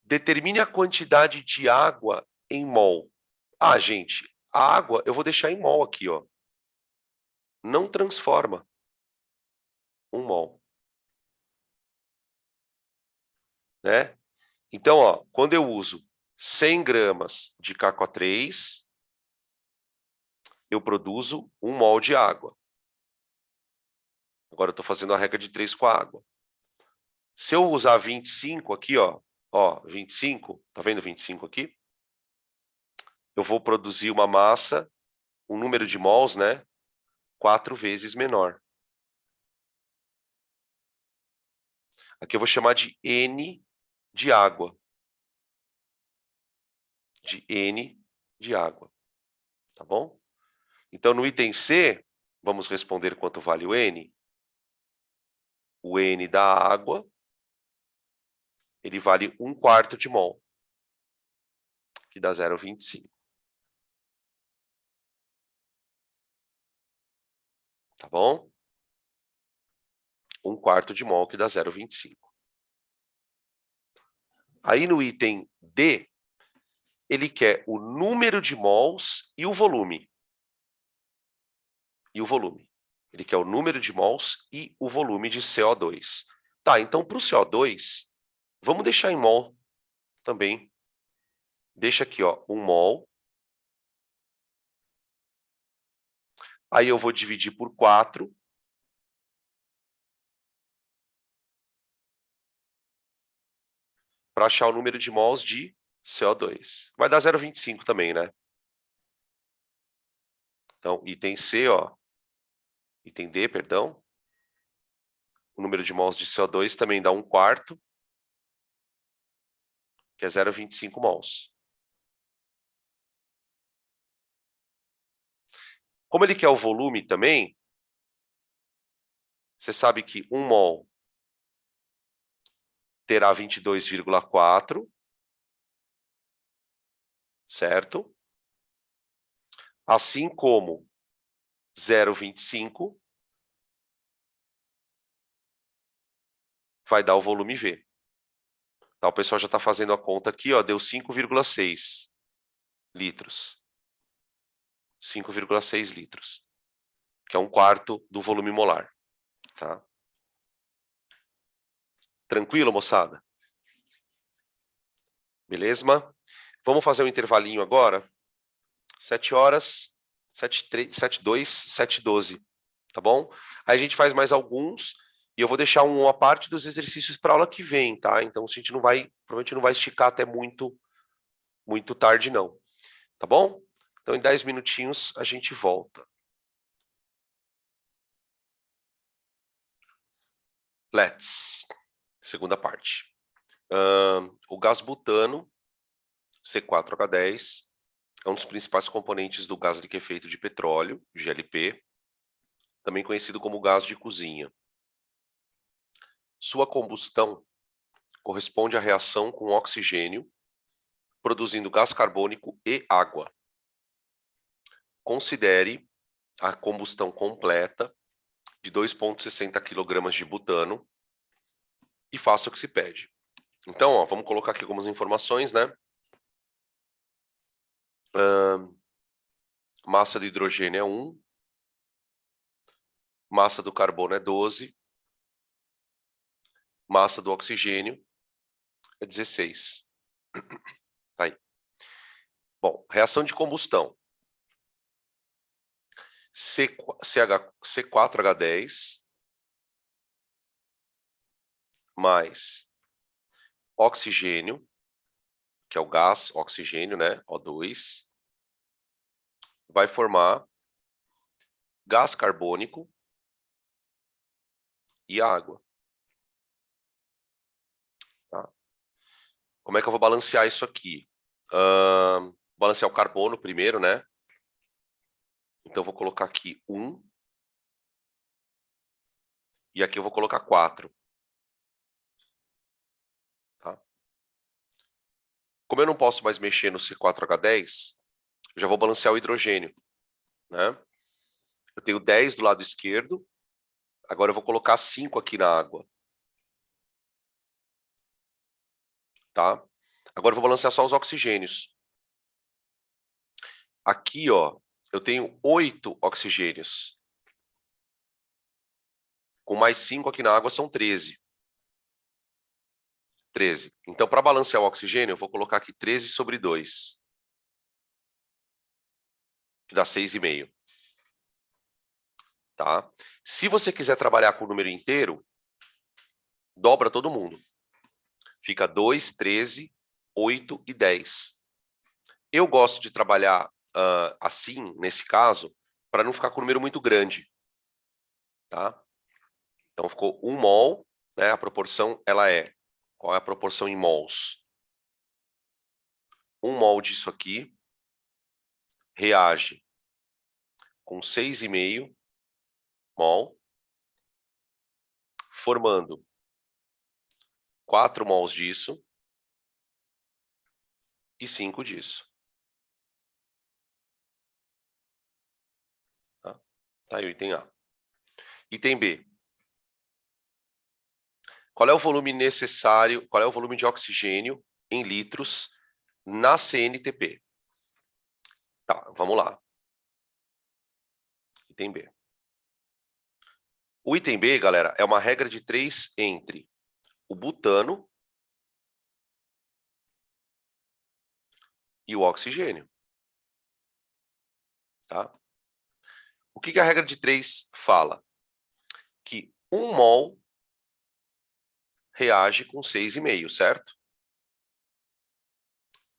Determine a quantidade de água em mol. Ah, gente, a água eu vou deixar em mol aqui, ó. Não transforma 1 mol. né? Então, ó, quando eu uso 100 gramas de KCO3, eu produzo 1 mol de água. Agora eu estou fazendo a regra de 3 com a água. Se eu usar 25 aqui, ó, 25, tá vendo 25 aqui? Eu vou produzir uma massa, um número de mols, né, 4 vezes menor. Aqui eu vou chamar de N de água. De N de água, tá bom? Então, no item C, vamos responder quanto vale o N. O N da água, ele vale 1/4 de mol, que dá 0,25. Tá bom? 1/4 de mol, que dá 0,25. Aí, no item D, ele quer o número de mols e o volume. Ele quer o número de mols e o volume de CO2. Tá, então, para o CO2, vamos deixar em mol também. Deixa aqui, ó, 1 mol. Aí eu vou dividir por 4. Para achar o número de mols de CO2. Vai dar 0,25 também, né? Então, item C, ó. Item D, perdão. O número de mols de CO2 também dá 1/4, que é 0,25 mols. Como ele quer o volume também, você sabe que 1 mol terá 22,4, certo? Assim como 0,25 vai dar o volume V. Tá, o pessoal já está fazendo a conta aqui, ó, deu 5,6 litros. 5,6 litros, que é 1/4 do volume molar. Tá? Tranquilo, moçada? Beleza? Vamos fazer um intervalinho agora. 7 horas, 7:02, 7:12, tá bom? Aí a gente faz mais alguns e eu vou deixar uma parte dos exercícios para aula que vem, tá? Então a gente provavelmente não vai esticar até muito tarde não, tá bom? Então em 10 minutinhos a gente volta. Let's. Segunda parte. O gás butano, C4H10, é um dos principais componentes do gás liquefeito de petróleo, GLP, também conhecido como gás de cozinha. Sua combustão corresponde à reação com oxigênio, produzindo gás carbônico e água. Considere a combustão completa de 2,60 kg de butano e faça o que se pede. Então, ó, vamos colocar aqui algumas informações, né? Massa do hidrogênio é 1, massa do carbono é 12, massa do oxigênio é 16. Tá aí. Bom, reação de combustão. C4H10 mais oxigênio, que é o gás oxigênio, né? O2, vai formar gás carbônico e água. Tá? Como é que eu vou balancear isso aqui? Balancear o carbono primeiro, né? Então, eu vou colocar aqui 1. E aqui eu vou colocar 4. Tá? Como eu não posso mais mexer no C4H10, eu já vou balancear o hidrogênio. Né? Eu tenho 10 do lado esquerdo. Agora eu vou colocar 5 aqui na água. Tá? Agora eu vou balancear só os oxigênios. Aqui, ó, eu tenho 8 oxigênios. Com mais 5 aqui na água são 13. 13. Então, para balancear o oxigênio, eu vou colocar aqui 13 sobre 2. Que dá 6,5. Tá? Se você quiser trabalhar com o número inteiro, dobra todo mundo. Fica 2, 13, 8 e 10. Eu gosto de trabalhar assim, nesse caso, para não ficar com um número muito grande. Tá? Então, ficou 1 mol, né? A proporção, ela é... Qual é a proporção em mols? 1 mol disso aqui reage com 6,5 mol, formando 4 mols disso e 5 disso. Tá aí o item A. Item B. Qual é o volume necessário, qual é o volume de oxigênio em litros na CNTP? Tá, vamos lá. Item B. O item B, galera, é uma regra de 3 entre o butano e o oxigênio. Tá? O que a regra de 3 fala? Que 1 mol reage com 6,5, certo?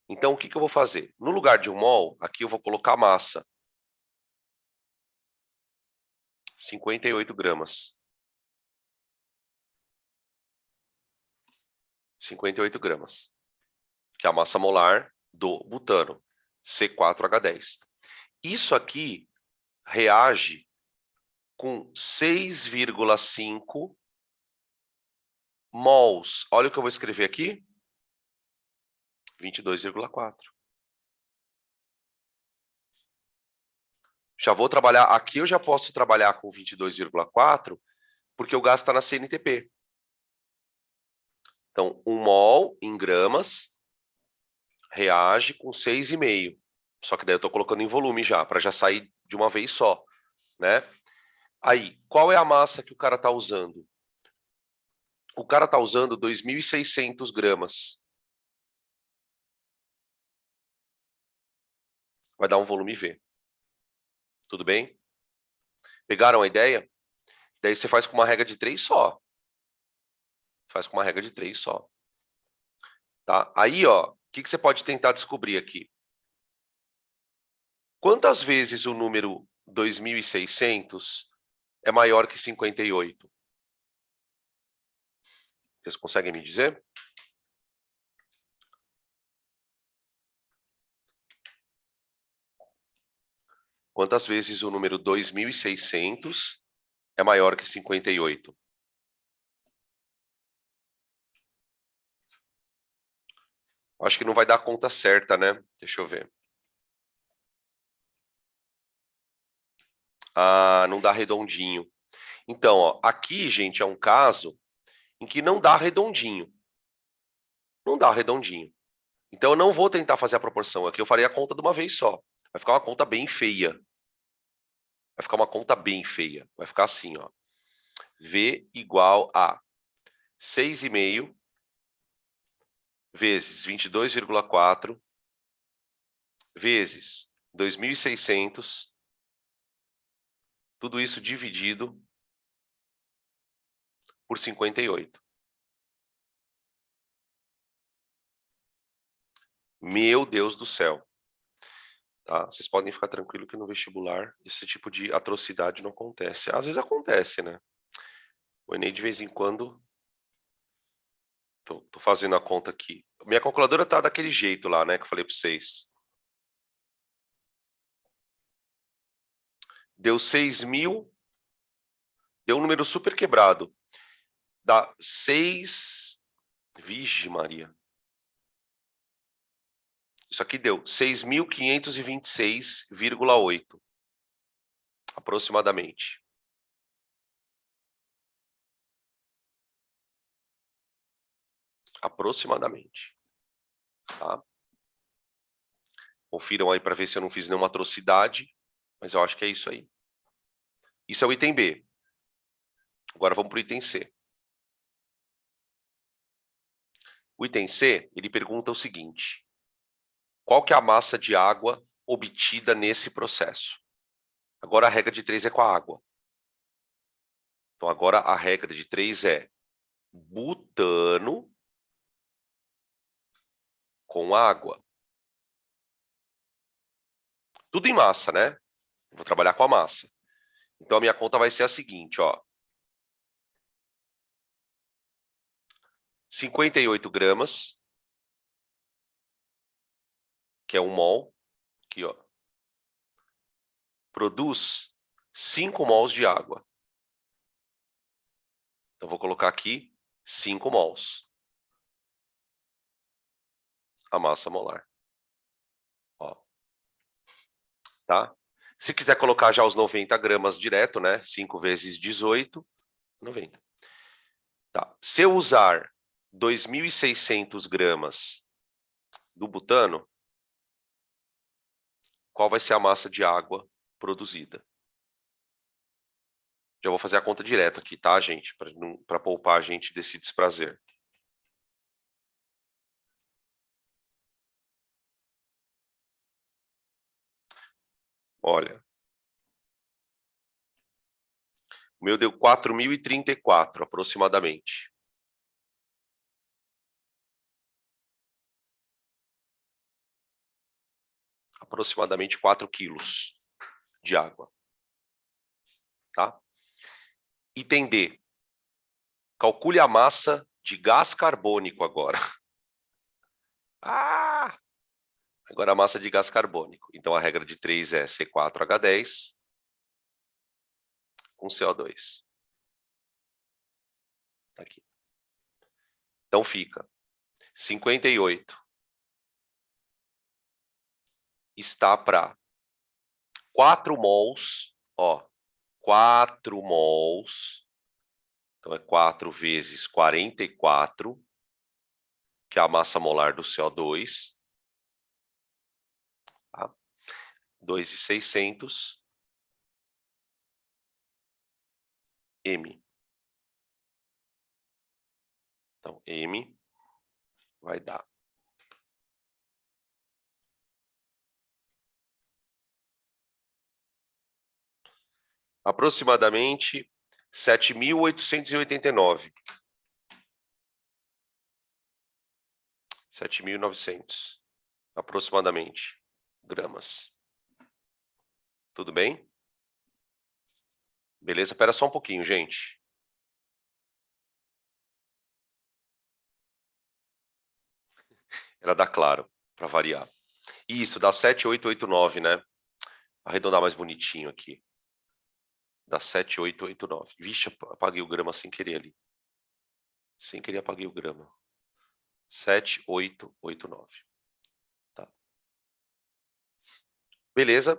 Então, o que eu vou fazer? No lugar de 1 mol, aqui eu vou colocar massa. 58 gramas. 58 gramas. Que é a massa molar do butano, C4H10. Isso aqui reage com 6,5 mols. Olha o que eu vou escrever aqui. 22,4. Já vou trabalhar, aqui eu já posso trabalhar com 22,4, porque o gás está na CNTP. Então, 1 mol em gramas reage com 6,5. Só que daí eu estou colocando em volume já, para já sair de uma vez só, né? Aí, qual é a massa que o cara está usando? O cara está usando 2.600 gramas. Vai dar um volume V. Tudo bem? Pegaram a ideia? Daí você faz com uma regra de 3 só. Faz com uma regra de 3 só. Tá? Aí, ó, o que você pode tentar descobrir aqui? Quantas vezes o número 2.600 é maior que 58? Vocês conseguem me dizer? Quantas vezes o número 2.600 é maior que 58? Acho que não vai dar a conta certa, né? Deixa eu ver. Ah, não dá redondinho. Então, ó, aqui, gente, é um caso em que não dá redondinho. Não dá redondinho. Então, eu não vou tentar fazer a proporção. Aqui eu farei a conta de uma vez só. Vai ficar uma conta bem feia. Vai ficar uma conta bem feia. Vai ficar assim, ó. V igual a 6,5 vezes 22,4 vezes 2.600, tudo isso dividido por 58. Meu Deus do céu. Tá? Vocês podem ficar tranquilo que no vestibular esse tipo de atrocidade não acontece. Às vezes acontece, né? O Enem de vez em quando... Tô fazendo a conta aqui. Minha calculadora tá daquele jeito lá, né? Que eu falei para vocês. Deu 6.000. Deu um número super quebrado. Dá 6... Vixe Maria. Isso aqui deu 6.526,8. Aproximadamente. Aproximadamente. Tá? Confiram aí para ver se eu não fiz nenhuma atrocidade. Mas eu acho que é isso aí. Isso é o item B. Agora vamos para o item C. O item C, ele pergunta o seguinte: qual que é a massa de água obtida nesse processo? Agora a regra de 3 é com a água. Então agora a regra de 3 é butano com água. Tudo em massa, né? Vou trabalhar com a massa. Então a minha conta vai ser a seguinte, ó. 58 gramas, que é 1 mol, aqui, ó, produz 5 mols de água. Então vou colocar aqui 5 mols. A massa molar. Ó. Tá? Se quiser colocar já os 90 gramas direto, né? 5 vezes 18, 90. Tá. Se eu usar 2.600 gramas do butano, qual vai ser a massa de água produzida? Já vou fazer a conta direto aqui, tá, gente? Para poupar a gente desse desprazer. Olha. O meu deu 4.034, aproximadamente. Aproximadamente 4 quilos de água. Tá? Item D. Calcule a massa de gás carbônico agora. Ah! Agora a massa de gás carbônico. Então a regra de 3 é C4H10 com CO2. Tá aqui. Então fica 58 está para 4 mols, ó, 4 mols, então é 4 vezes 44, que é a massa molar do CO2, tá? 2.600 M. Então, M vai dar aproximadamente 7.889. 7.900, aproximadamente, gramas. Tudo bem? Beleza? Espera só um pouquinho, gente. Ela dá claro, para variar. Isso, dá 7.889, né? Arredondar mais bonitinho aqui. Dá 7.889. Vixe, apaguei o grama sem querer ali. Sem querer apaguei o grama. 7.889. Tá. Beleza?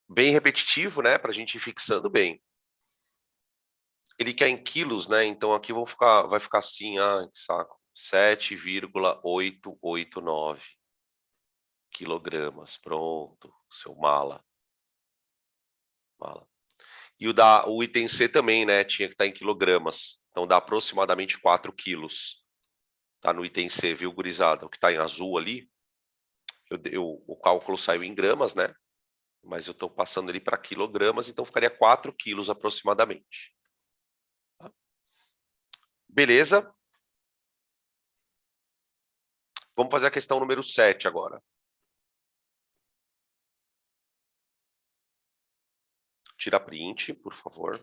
Bem repetitivo, né? Para a gente ir fixando bem. Ele quer em quilos, né? Então aqui vai ficar assim, que saco. 7,889 quilogramas. Pronto, seu mala. E o item C também, né? Tinha que estar em quilogramas. Então dá aproximadamente 4 quilos. Tá no item C, viu, gurizada? O que está em azul ali, o cálculo saiu em gramas, né? Mas eu estou passando ele para quilogramas, então ficaria 4 quilos aproximadamente. Tá? Beleza? Vamos fazer a questão número 7 agora. Tira print, por favor.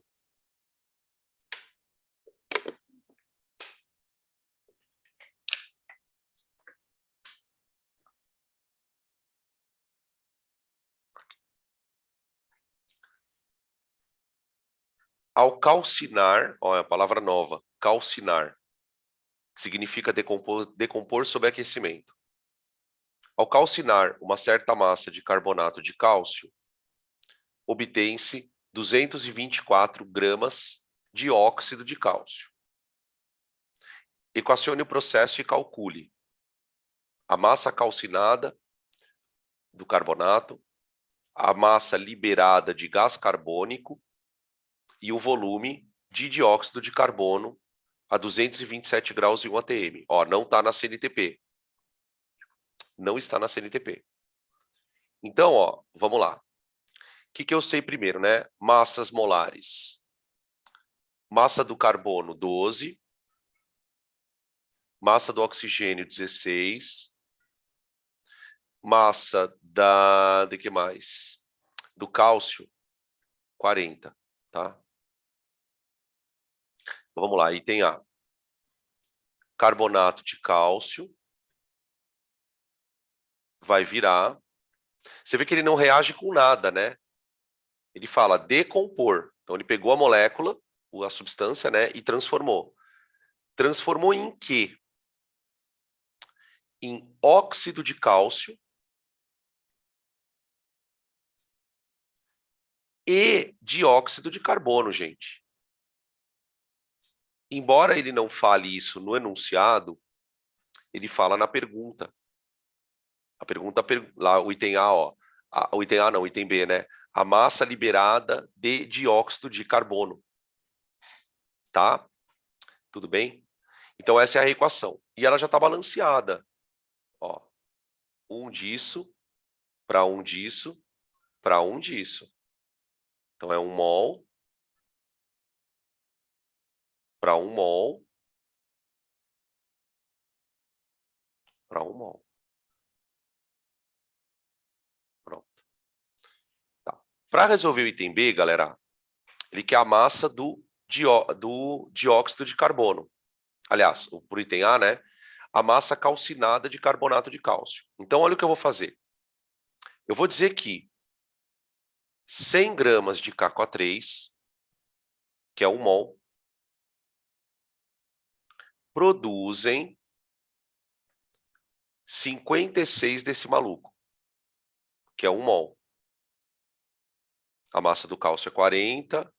Ao calcinar, olha a palavra nova, calcinar, que significa decompor sob aquecimento. Ao calcinar uma certa massa de carbonato de cálcio, obtém-se 224 gramas de óxido de cálcio. Equacione o processo e calcule a massa calcinada do carbonato, a massa liberada de gás carbônico e o volume de dióxido de carbono a 227 graus em 1 atm. Ó, não está na CNTP. Não está na CNTP. Então, ó, vamos lá. O que eu sei primeiro, né? Massas molares. Massa do carbono, 12. Massa do oxigênio, 16. Massa de que mais? Do cálcio, 40, tá? Então, vamos lá, item A. Carbonato de cálcio vai virar. Você vê que ele não reage com nada, né? Ele fala decompor. Então, ele pegou a molécula, a substância, né, e transformou. Transformou em quê? Em óxido de cálcio e dióxido de carbono, gente. Embora ele não fale isso no enunciado, ele fala na pergunta. A pergunta, lá, o item A, ó. O item A não, o item B, né? A massa liberada de dióxido de carbono. Tá? Tudo bem? Então, essa é a equação. E ela já está balanceada. Ó, um disso, para um disso, para um disso. Então, é 1 mol para 1 mol para 1 mol. Pronto. Tá. Para resolver o item B, galera, ele quer a massa do dióxido de carbono. Aliás, por item A, né? A massa calcinada de carbonato de cálcio. Então, olha o que eu vou fazer. Eu vou dizer que 100 gramas de KCO3, que é 1 mol, produzem 56 desse maluco, que é 1 mol. A massa do cálcio é 40,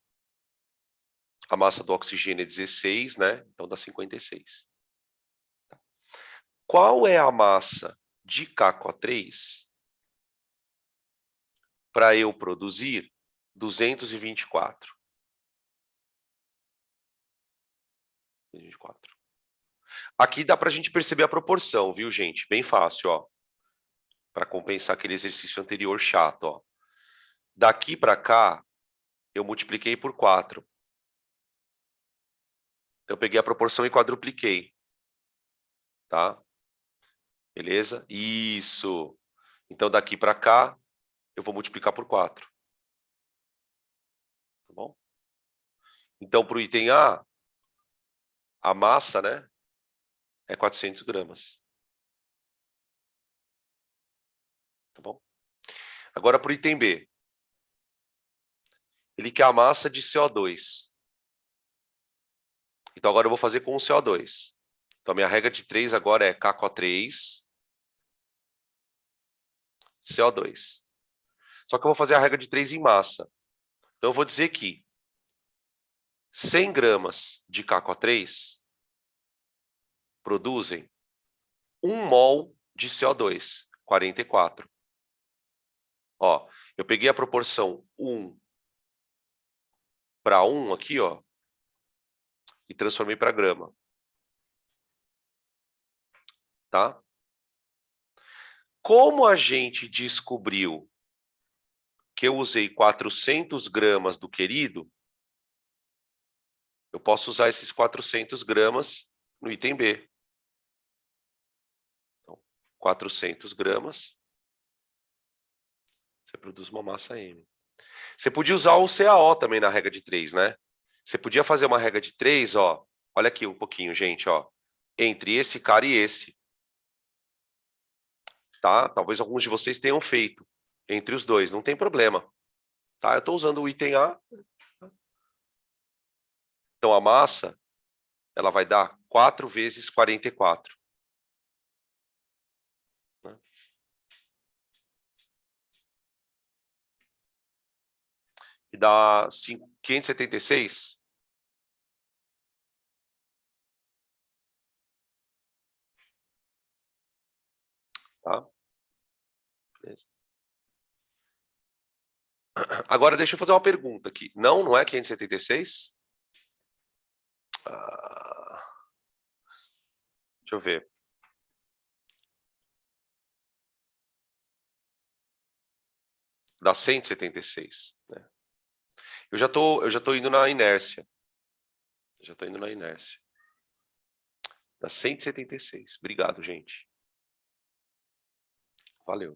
a massa do oxigênio é 16, né? Então dá 56. Qual é a massa de KCO3 para eu produzir 224? 224. Aqui dá para a gente perceber a proporção, viu, gente? Bem fácil, ó. Para compensar aquele exercício anterior chato, ó. Daqui para cá, eu multipliquei por 4. Eu peguei a proporção e quadrupliquei. Tá? Beleza? Isso. Então, daqui para cá, eu vou multiplicar por 4. Tá bom? Então, para o item a massa, né, é 400 gramas. Tá bom? Agora, para o item B. Ele quer a massa de CO2. Então, agora eu vou fazer com o CO2. Então, minha regra de 3 agora é KCO3, CO2. Só que eu vou fazer a regra de 3 em massa. Então, eu vou dizer que 100 gramas de KCO3 produzem 1 mol de CO2, 44. Ó, eu peguei a proporção 1 para 1 aqui, ó, e transformei para grama. Tá? Como a gente descobriu que eu usei 400 gramas do querido, eu posso usar esses 400 gramas no item B. Então, 400 gramas, você produz uma massa M. Você podia usar o CaO também na regra de 3, né? Você podia fazer uma regra de 3, ó. Olha aqui um pouquinho, gente, ó. Entre esse cara e esse. Tá? Talvez alguns de vocês tenham feito entre os dois, não tem problema. Tá? Eu estou usando o item A. Então, a massa, ela vai dar 4 vezes 44. Né? E dá 576. Tá? Beleza. Agora, deixa eu fazer uma pergunta aqui. Não é 576? Deixa eu ver. Dá 176, né? Eu já tô indo na inércia. Já tô indo na inércia. Dá 176. Obrigado, gente. Valeu.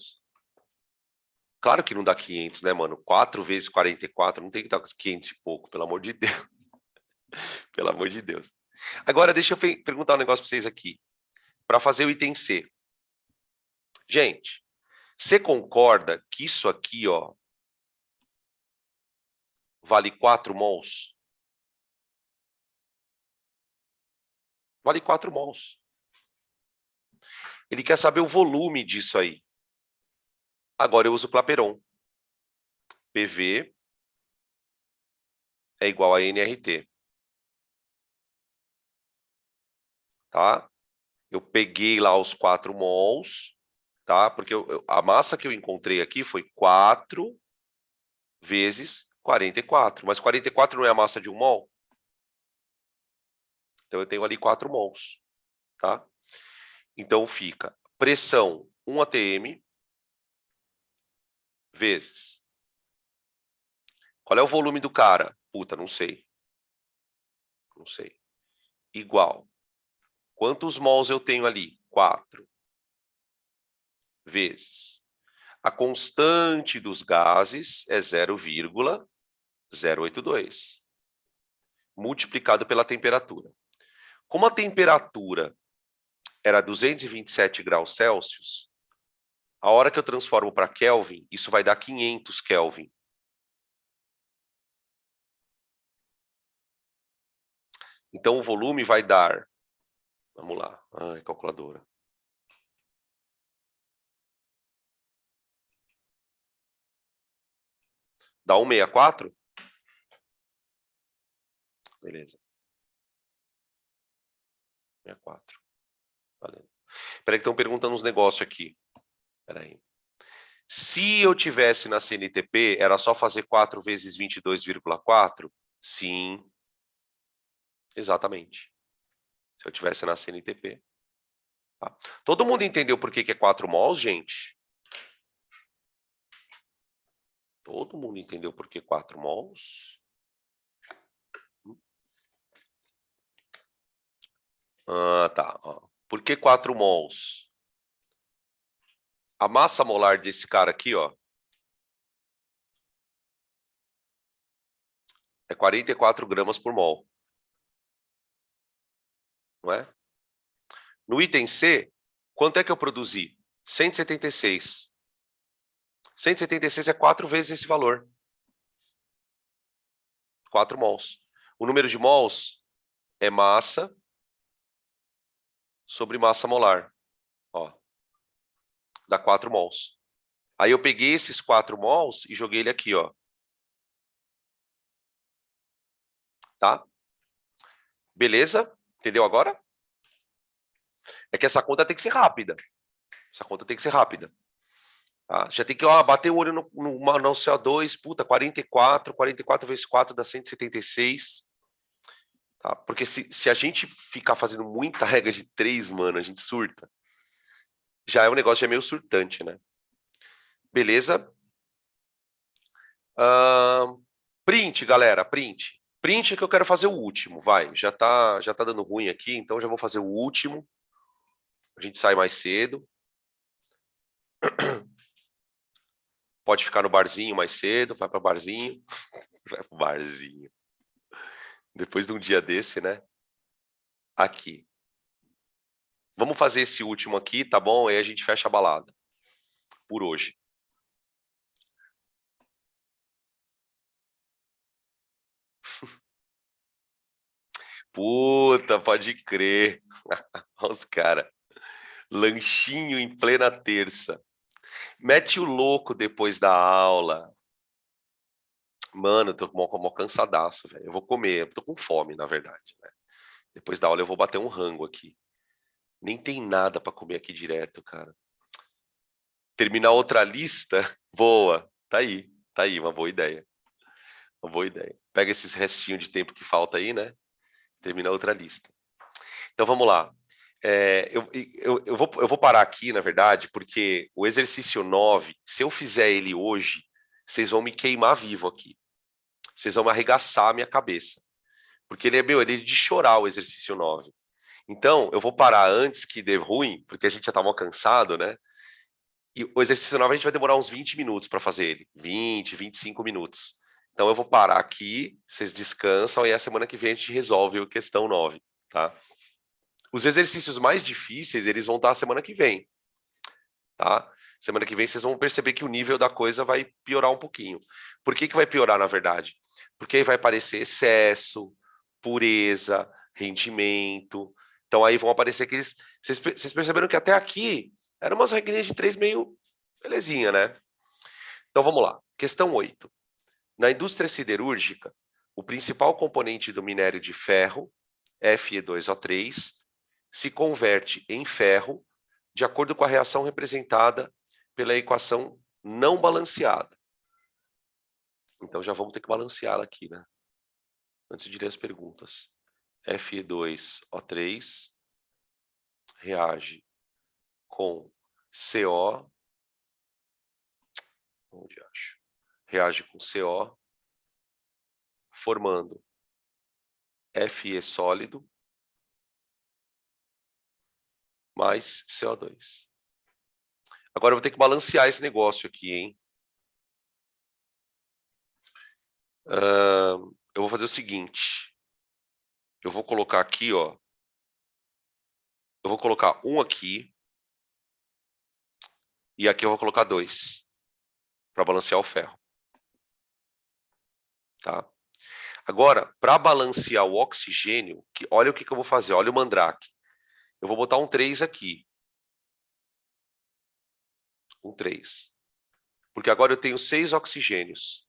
Claro que não dá 500, né, mano? 4 vezes 44, não tem que dar 500 e pouco, pelo amor de Deus. Pelo amor de Deus. Agora, deixa eu perguntar um negócio pra vocês aqui. Para fazer o item C. Gente, você concorda que isso aqui, ó, vale 4 mols? Vale 4 mols. Ele quer saber o volume disso aí. Agora eu uso o Clapeyron. PV é igual a nRT. Tá? Eu peguei lá os 4 mols, tá? Porque a massa que eu encontrei aqui foi 4 vezes 44. Mas 44 não é a massa de 1 mol? Então eu tenho ali 4 mols, tá? Então fica pressão 1 atm vezes. Qual é o volume do cara? Puta, não sei. Não sei. Igual. Quantos mols eu tenho ali? 4 vezes. A constante dos gases é 0,082, multiplicado pela temperatura. Como a temperatura era 227 graus Celsius, a hora que eu transformo para Kelvin, isso vai dar 500 Kelvin. Então, o volume vai dar... Vamos lá. Ai, calculadora. Dá 164? Beleza. 64. Valeu. Peraí que estão perguntando uns negócios aqui. Peraí. Se eu tivesse na CNTP, era só fazer 4 vezes 22,4? Sim. Exatamente. Se eu tivesse na CNTP. Tá? Todo mundo entendeu por que é 4 mols, gente? Todo mundo entendeu por que 4 mols? Ah, tá. Ó. Por que 4 mols? A massa molar desse cara aqui, ó, é 44 gramas por mol. Não é? No item C, quanto é que eu produzi? 176. 176 é 4 vezes esse valor. 4 mols. O número de mols é massa sobre massa molar. Ó, dá 4 mols. Aí eu peguei esses 4 mols e joguei ele aqui, ó. Tá? Beleza? Entendeu agora? É que essa conta tem que ser rápida. Essa conta tem que ser rápida. Tá? Já tem que bater o olho no CO2, puta, 44 vezes 4 dá 176. Tá? Porque se a gente ficar fazendo muita regra de 3, mano, a gente surta. Já é um negócio já é meio surtante, né? Beleza? Print, galera, print. Print é que eu quero fazer o último, vai. Já tá dando ruim aqui, então já vou fazer o último. A gente sai mais cedo. Pode ficar no barzinho mais cedo, vai para o barzinho. Vai pro barzinho. Depois de um dia desse, né? Aqui. Vamos fazer esse último aqui, tá bom? Aí a gente fecha a balada. Por hoje. Puta, pode crer. Olha os caras. Lanchinho em plena terça. Mete o louco depois da aula. Mano, eu tô mó cansadaço, velho. Eu vou comer. Eu tô com fome, na verdade, né? Depois da aula eu vou bater um rango aqui. Nem tem nada pra comer aqui direto, cara. Terminar outra lista? Boa. Tá aí, uma boa ideia. Uma boa ideia. Pega esses restinhos de tempo que falta aí, né? Termina outra lista. Então vamos lá. Eu vou parar aqui, na verdade, porque o exercício 9, se eu fizer ele hoje, vocês vão me queimar vivo aqui. Vocês vão me arregaçar a minha cabeça. Porque ele é de chorar o exercício 9. Então, eu vou parar antes que dê ruim, porque a gente já tá mal cansado, né? E o exercício 9 a gente vai demorar uns 20 minutos para fazer ele. 20, 25 minutos. Então eu vou parar aqui, vocês descansam e a semana que vem a gente resolve a questão 9, tá? Os exercícios mais difíceis, eles vão estar a semana que vem, tá? Semana que vem vocês vão perceber que o nível da coisa vai piorar um pouquinho. Por que que vai piorar, na verdade? Porque aí vai aparecer excesso, pureza, rendimento. Então aí vão aparecer aqueles... Vocês perceberam que até aqui eram umas regrinhas de 3 meio belezinha, né? Então vamos lá. Questão 8. Na indústria siderúrgica, o principal componente do minério de ferro, Fe2O3, se converte em ferro de acordo com a reação representada pela equação não balanceada. Então já vamos ter que balanceá-la aqui, né? Antes de ler as perguntas. Fe2O3 reage com CO. Onde acho? Reage com CO, formando Fe sólido mais CO2. Agora eu vou ter que balancear esse negócio aqui, hein? Eu vou fazer o seguinte. Eu vou colocar aqui, ó. Eu vou colocar um aqui. E aqui eu vou colocar 2. Para balancear o ferro. Tá? Agora, para balancear o oxigênio, olha o que eu vou fazer. Olha o mandrake. Eu vou botar um 3 aqui. Um 3. Porque agora eu tenho 6 oxigênios.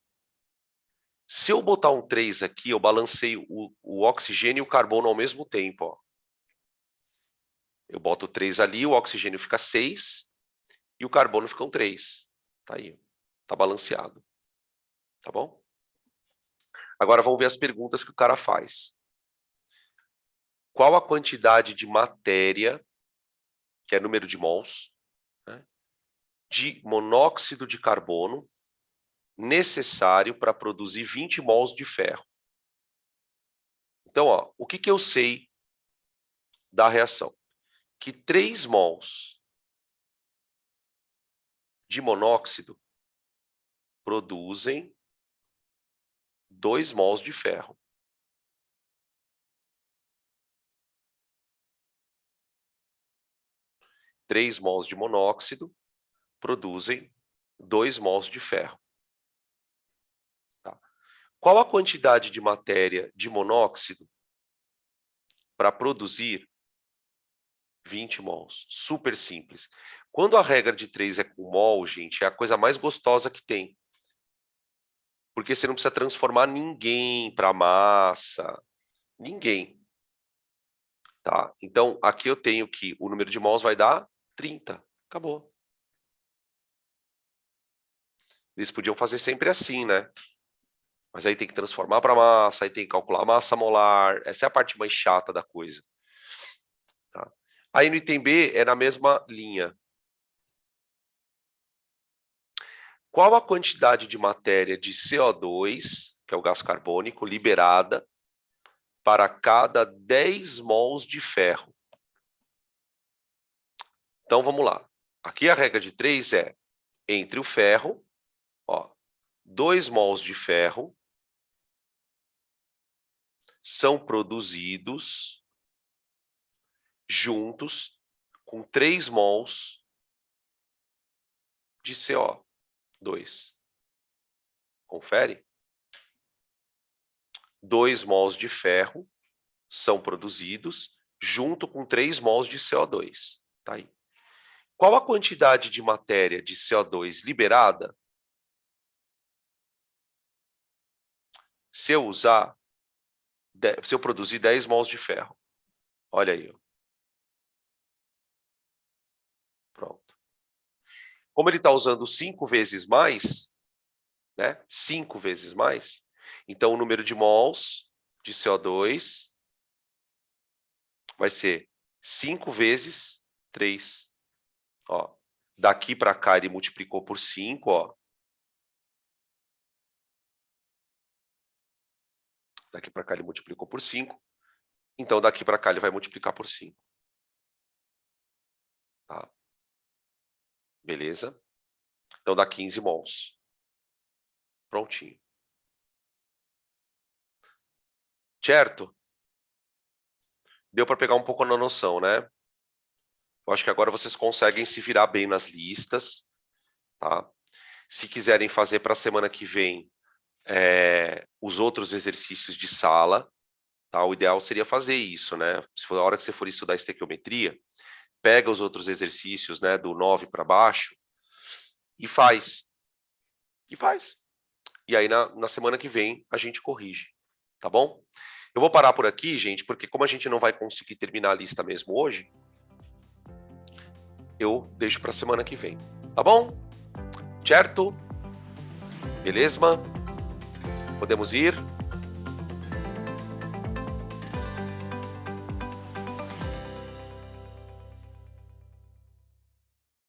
Se eu botar um 3 aqui, eu balanceio o oxigênio e o carbono ao mesmo tempo. Ó. Eu boto o 3 ali, o oxigênio fica 6 e o carbono fica um 3. Tá aí. Tá balanceado. Tá bom? Agora vamos ver as perguntas que o cara faz. Qual a quantidade de matéria, que é número de mols, né, de monóxido de carbono necessário para produzir 20 mols de ferro? Então, ó, o que eu sei da reação? Que 3 mols de monóxido produzem 2 mols de ferro. Três mols de monóxido produzem 2 mols de ferro. Tá. Qual a quantidade de matéria de monóxido para produzir 20 mols? Super simples. Quando a regra de 3 é com mol, gente, é a coisa mais gostosa que tem. Porque você não precisa transformar ninguém para massa. Ninguém. Tá? Então, aqui eu tenho que o número de mols vai dar 30. Acabou. Eles podiam fazer sempre assim, né? Mas aí tem que transformar para massa, aí tem que calcular a massa molar. Essa é a parte mais chata da coisa. Tá? Aí no item B é na mesma linha. Qual a quantidade de matéria de CO2, que é o gás carbônico, liberada para cada 10 mols de ferro? Então vamos lá. Aqui a regra de 3 é entre o ferro, ó, 2 mols de ferro são produzidos juntos com 3 mols de CO2. Confere? 2 mols de ferro são produzidos junto com 3 mols de CO2. Tá aí. Qual a quantidade de matéria de CO2 liberada se eu produzir 10 mols de ferro? Olha aí. Ó. Pronto. Como ele está usando 5 vezes mais, né? 5 vezes mais, então o número de mols de CO2 vai ser 5 vezes 3. Ó, daqui para cá ele multiplicou por 5, ó. Daqui para cá ele multiplicou por 5. Então, daqui para cá ele vai multiplicar por 5. Tá? Beleza? Então, dá 15 mols. Prontinho. Certo? Deu para pegar um pouco na noção, né? Eu acho que agora vocês conseguem se virar bem nas listas. Tá? Se quiserem fazer para a semana que vem os outros exercícios de sala, tá? O ideal seria fazer isso, né? Se for a hora que você for estudar estequiometria, pega os outros exercícios, né, do 9 para baixo e faz. E aí, na semana que vem, a gente corrige, tá bom? Eu vou parar por aqui, gente, porque como a gente não vai conseguir terminar a lista mesmo hoje, eu deixo para a semana que vem, tá bom? Certo? Beleza? Podemos ir?